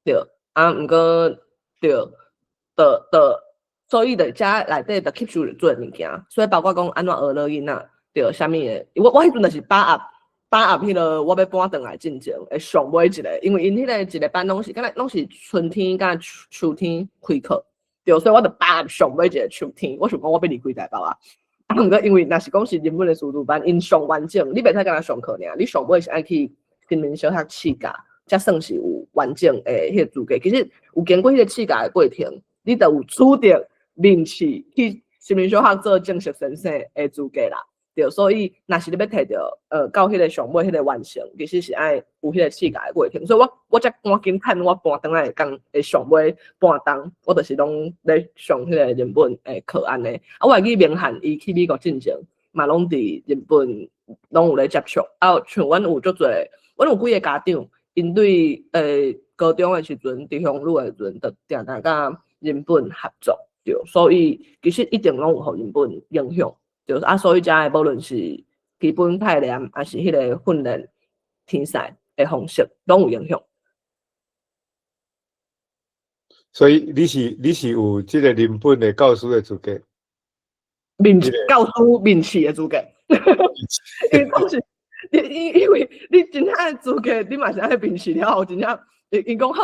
对，啊，毋过对，所以遮内底就 keep 住做物件，所以包括讲安怎学了囡仔，对，啥物的，我迄阵就是把握迄个我要搬转来进前会上尾一个，因为因迄个一个班拢是春天甲秋天开课，对，所以我就把握上尾一个秋天，我想讲我要离开台北啊。啊，毋过因为若是讲是日本的师资班，因上完整，你袂使干那上课尔，你上尾是爱去新民小学试教，才算是有完整诶迄个资格。其实有经过迄个试教的过程，你就有取得名次去新民小学做正式先生的资格啦。对，所以若是你要摕到到迄个上尾迄个完成，其实是爱有迄个世界的过程。所以我才赶紧趁我搬转来讲的上尾半冬，我就是拢咧上迄个日本的课安尼。啊，我会记明翰伊去美国进前，嘛拢伫日本拢有咧接触。啊，像阮有足侪，阮有几个家长，因对高中的时阵，伫乡里的时阵，就定定甲日本合作，对，所以其实一定拢有互日本影响。就是啊，所以遮的无论是基本概念，还是迄个训练天赛的方式，拢有影响。所以你是有即个日本的教师的资格，教师面试的资格，因为讲是，因为你真正的资格，你嘛是爱面试了后，真正因讲好，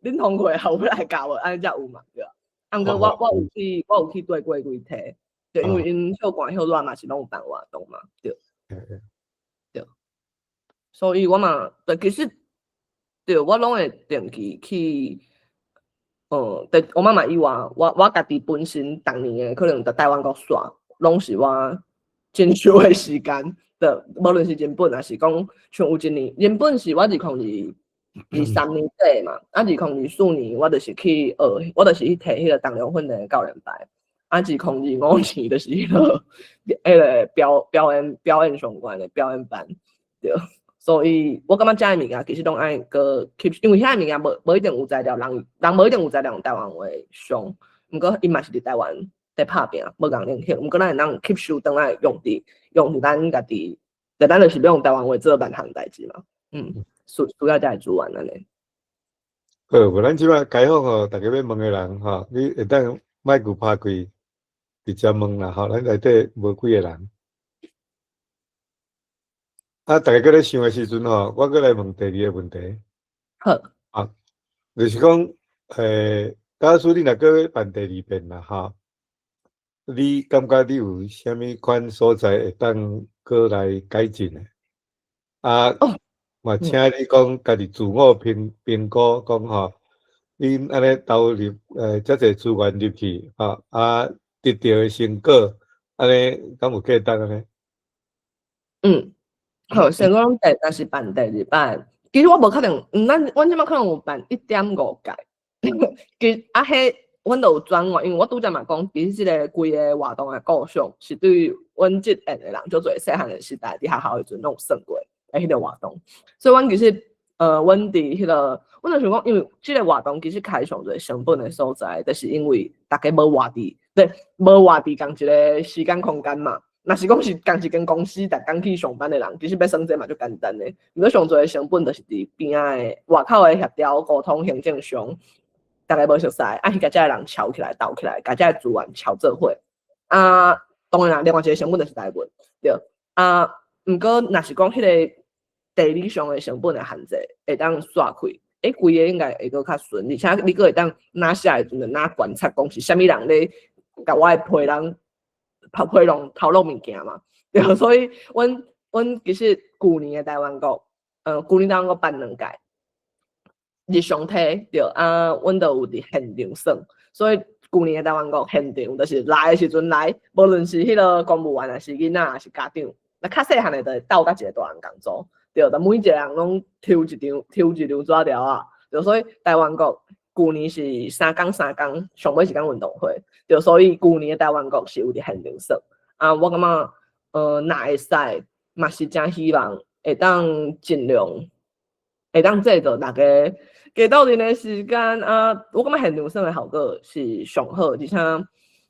恁同学后尾来教我，安尼才有嘛，对啊。啊，毋过我有去对过几题。对，因为因休管休热嘛是拢有办活动嘛，对，对，所以我嘛，其实对我拢会定期去，对我妈妈以外，我家己本身当年的可能在台湾国耍，拢是我真少的时间的，无论是日本还是讲像有一年，日本是我2023年底嘛，啊2024年我就是去我就是去摕迄个当量训练的教练牌。啊，2025年就是迄个表演相关的表演班，对，所以我感觉遮个物件其实拢爱个 keep， 因为遐个物件无一定有材料，人无一定有材料用台湾话上，毋过伊嘛是伫台湾在拍拼，无共影响，毋过咱会当 keep 收倒来用咱家己，咱就是要用台湾话做万项代志嘛，需要遮个资源安尼。无咱即摆开放吼，大家要问的人吼，你会当麦克拍开。直接问啦，吼，咱内底无几个人。啊，大家搁咧想的时阵吼，我搁来问第二个问题。好。啊，就是讲，假使你若搁办第二遍啦，吼，你感觉你有啥物款所在会当搁来改进的？啊，嘛，请你讲家己自我评估，讲吼，你安尼投入遮侪资源入去，吼啊。得到的成果，安尼敢有价值安尼？好，先讲若是办第二摆，其实我无可能，阮即摆可能有办1.5届，其实迄阮就有转换，因为我拄则嘛讲，其实即个规个活动的构想是对于阮即end的人，就做细汉的时代伫学校的时阵拢有算过迄个活动，所以阮其实阮伫迄个，阮就想讲，因为即个活动其实开上最成本的所在，就是因为大家无活伫。对，无活伫共一个时间空间嘛。若是讲是共一间公司，逐工去上班的人，其实要算这嘛就简单的。如果上侪成本就是伫边仔的外口的协调、沟通、行政上，大家无熟悉，啊，去甲遮个人吵起来、斗起来，甲遮个资源吵做伙。啊，当然啦，另外一个成本就是台湾，对。啊，毋过若是讲迄个地理上的成本的限制，会当刷开。规个应该会搁较顺，而且你搁会当拿下来阵拿观察讲是啥物人咧。甲我的批人透露物件嘛，对，所以阮其实旧年的台湾国，旧年台湾国办2届，日常体对啊，阮都有伫现场算，所以旧年的台湾国现场就是来的时阵来，无论是迄个公务员还是囡仔还是家长，那较细汉的就斗甲一个大人共做，对，就每一个人拢抽一张纸条啊，对，所以台湾国。旧年是3天，上尾是讲运动会，对，所以旧年的台湾国是有伫现场算。啊，我感觉，若会使，嘛是真希望会当尽量，会当制造大家加斗阵的时间啊。我感觉现场算的效果是上好，而且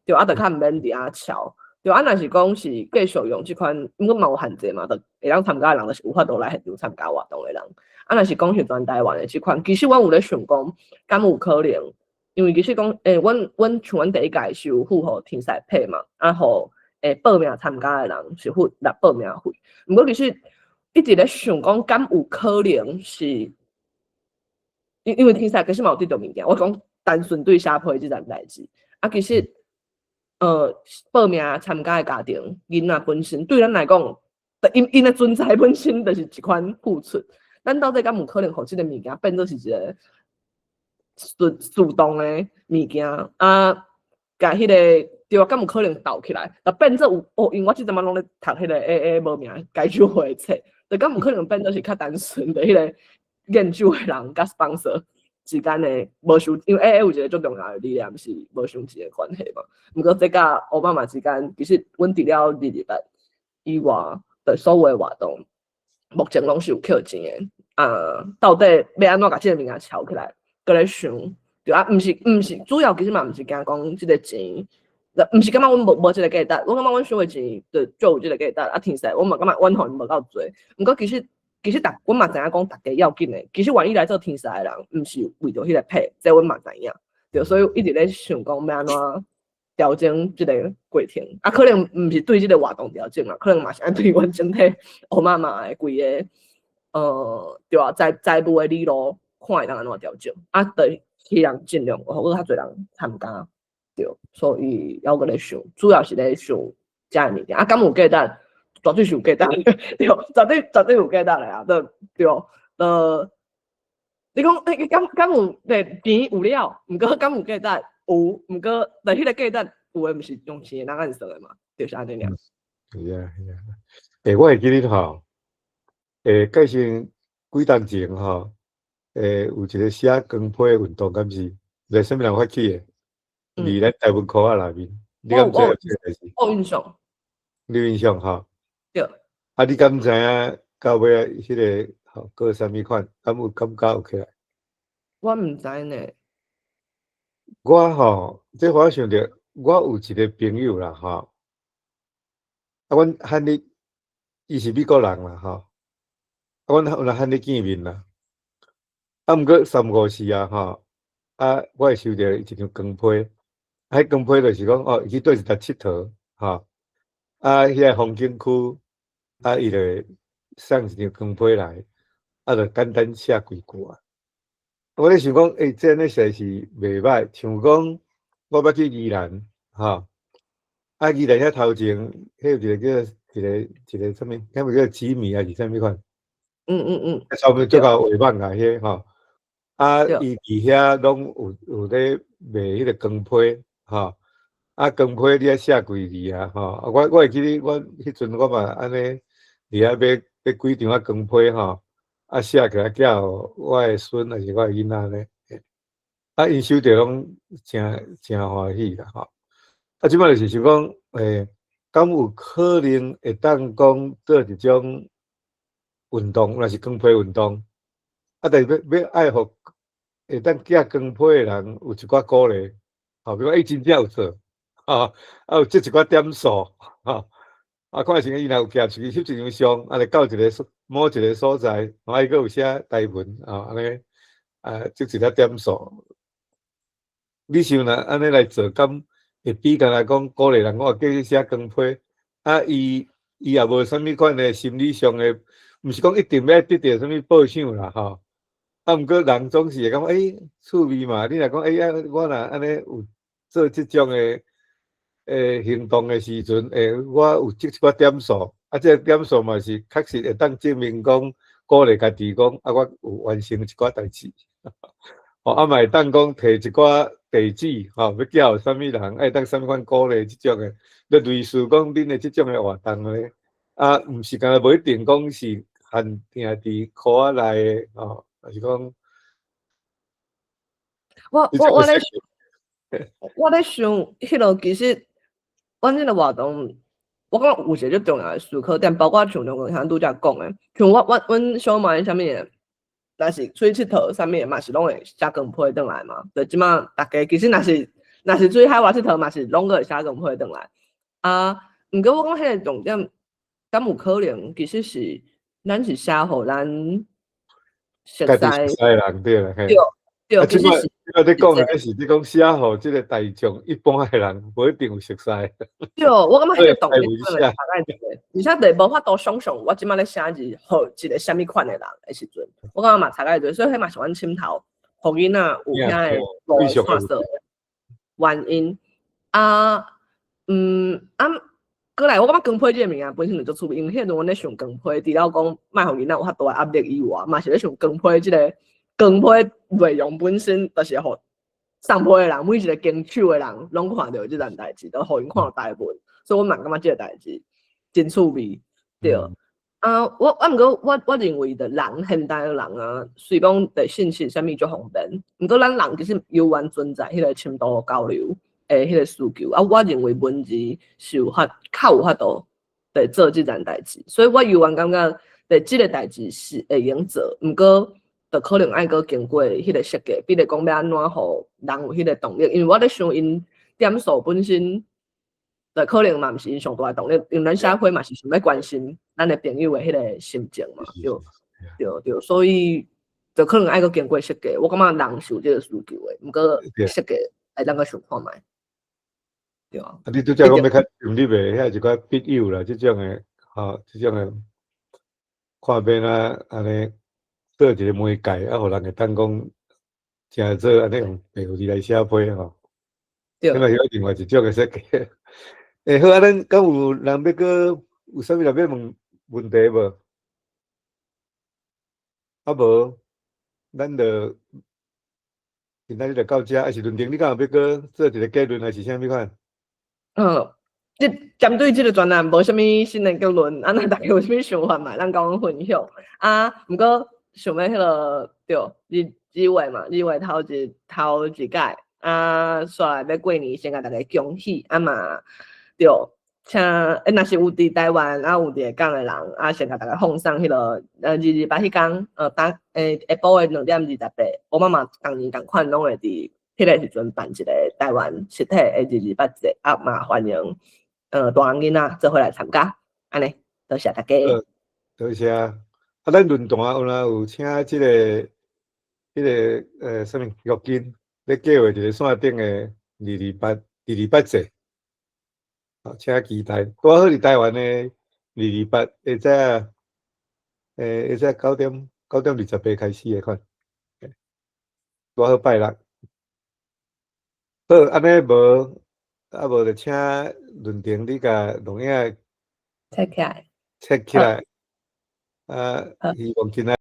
对啊，就较毋免伫遐吵。对啊，若是讲是继续用即款，毋过嘛有限制嘛，就会当参加的人就是有法度来现场参加活动的人。啊，若是讲是全台湾的即款，其实阮有咧想讲，敢有可能？因为其实讲，阮像阮第一届是有付互天赛配嘛，啊，互报名参加的人是付报名费。毋过其实一直咧想讲，敢有可能是，因为天赛其实嘛有得到物件，我讲单纯对写配即件代志，啊，其实报名参加的家庭囡仔本身对咱来讲，因的存在本身就是一款付出。咱到底敢有可能互即个物件变做是一个主动的物件啊？甲迄个对啊，敢有可能斗起来，就变做有哦，因为我即阵仔拢咧读迄个 AA 无名解救会册，就敢有可能变做是较单纯的迄个研究的人甲 sponsor 之间的无伤，因为 AA 有一个最重要的理念是无伤钱的关系嘛。毋过这甲奥巴马之间，其实阮除了2028以外的所有的活动，目前拢是有扣钱的。到底要安怎甲即个物件炒起来？搁咧想，对啊，毋是主要其实嘛，毋是惊讲即个钱，毋是感觉阮无即个价值，我感觉阮想的钱就有即个价值，啊，天使，我嘛感觉阮互无够多。毋过其实阮嘛知影讲，大家要紧的，其实愿意来做天使的人，毋是为着迄个配，这阮嘛知影。对，所以一直咧想讲要安怎调整即个过程，啊，可能毋是对即个活动调整啦，可能嘛是按对阮整体欧妈妈的规个。对啊，财务的理路看会当安怎调整，啊，对，希望尽量互较侪人参加，对，所以还阁咧想，主要是咧想遮个物件，啊，敢有价值，绝对是有价值，对，绝对有价值的啊，对，你讲敢有对钱有了，毋过敢有价值有，毋过但迄个价值有诶，毋是用钱人按算诶嘛，就是安尼尔。是啊，我会记得吼。介绍几当前吼，有一个写光批运动，敢是在啥物人发起的？伫咱台湾科啊内面，你敢知影这个代志？我印象，你印象吼？对。啊，你敢知影到尾啊？迄个吼，搁啥物款？敢有感觉有起来？我毋知呢。我吼，这我想着，我有一个朋友啦吼，啊，阮喊你，伊是美国人啦吼。阮有来喊你见面啦，啊，毋过3、5次啊，吼，啊，我会收到一张光批，迄光批就是讲，哦，伊去倒一搭佚佗，吼，啊，迄个风景区，啊，伊就送一张光批来，啊，就简单写几句啊。我咧想讲，这安尼实是袂歹，像讲我要去宜兰，吼，啊，宜兰遐头前，迄有一个叫一个啥物，遐有叫吉米还是啥物款？差不多做到5万啊，迄吼，啊，伊伫遐拢有咧卖迄个光批，吼，啊，光批你啊写几字啊，吼，啊，我会记得，我迄阵我嘛安尼伫遐买几张啊光批吼，啊写起来叫我诶孙还是我诶囡仔咧，啊，因收着拢真欢喜啦，吼，啊，即摆就是想讲，敢有可能会当讲做一种运动，若是光批运动，啊，但是要爱互会当寄光批诶人有一寡鼓励，吼，比如讲真正有做，吼，啊有积一寡点数，吼，啊，看像伊若有寄出去翕一张相，啊，来到某一个所在，啊，伊佫有写台文，啊，安尼，啊，积一粒点数，你想若安尼来做，敢会比干来讲鼓励人，我叫伊写光批，啊，伊也无啥物款诶心理上诶。毋是讲一定要得到什物报赏啦，吼。啊，毋过人总是会感觉，趣味嘛。你若讲，我若安尼有做即种诶行动诶时阵，我有积一寡点数，啊，这个点数嘛是确实会当证明讲鼓励家己讲，啊，我有完成一寡代志。哦，啊，嘛会当讲摕一寡地址，吼，要叫啥物人，爱当啥物款鼓励即种诶，就类似讲恁诶即种诶活动咧。啊，毋是干无一定讲是限定伫科仔内诶，吼，还是讲，我咧想，迄落其实，阮即个活动，我感觉有一个最重要诶思考点，包括像像拄则讲诶，像阮小妹啥物诶，若是出去佚佗啥物诶，嘛是拢会写光批转来嘛。就即马大家其实若是出去海外佚佗，嘛是拢个会写光批转来。啊，毋过我讲迄个重点。敢有可能，其实是咱是写互咱熟悉人对啦，对，其实是。你讲诶，是你讲写互即个大众一般诶人，无一定有熟悉。对，我感觉迄个动力可能大概一个，而且就无法度想象我即摆咧写字互一个啥物款诶人诶时阵，我感觉嘛差介多，所以迄嘛是阮深头，互囡仔有遐诶路看色原因啊，过来，我感觉光批即个物件本身就足趣味，因为迄阵阮咧想光批，除了讲卖互囡仔有较大压力以外，嘛是咧想光批即个光批内容本身就是互上坡的人，每一个经手的人，拢看到这件代志，都互因看到台本，所以我蛮感觉这个代志真趣味，对。我毋过我认为的人现代的人啊，虽讲的信息啥物足方便，毋过咱人其实犹原存在迄个深度交流诶，迄个需求啊。我认为文字是有较有法度来做即件代志，所以我犹原感觉的即个代志是会用做，毋过就可能爱搁经过迄个设计，比如讲要安怎互人有迄个动力，因为我咧想因点数本身。就可能嘛，毋是因上大的动力，因为咱社会嘛是想要关心咱的朋友的迄个心情嘛，对，所以就可能爱搁经过设计。我感觉人是有这个需求的，毋过设计会当个想看卖，对啊。你拄则讲要较用你袂遐一寡笔友啦，即种的，即种的，看变啊，安尼做一个媒介，互人会当讲，诚做安尼用白字来写批吼。对。迄嘛是另外一种的设计。好啊，咱敢有人要搁有啥物要问题无？啊无，咱就今仔日就到遮，还是论定你敢有要搁做一个结论，还是啥物款？针对这个专栏无啥物新的结论，那大家有啥物想法嘛？咱甲阮分享啊。毋过想要迄个对二月嘛，2月头一届啊，煞来要过年，先甲大家恭喜啊嘛。对，请若是有伫台湾啊有伫港的人啊，先甲大家奉上迄个28迄天下晡的2點28，我妈妈当年共款拢会伫迄个时陣辦一個台灣實體的28節啊嘛，歡迎大人囡仔做伙來參加，安尼多謝大家。多謝啊！咱論壇有請即個啥物玉金咧計劃一個線頂的228節，請期待。拄好佇台灣的228下晝9點28開始的款，拄好拜六。好，安尼無就請論壇你甲錄影切起來，切起來，希望今仔。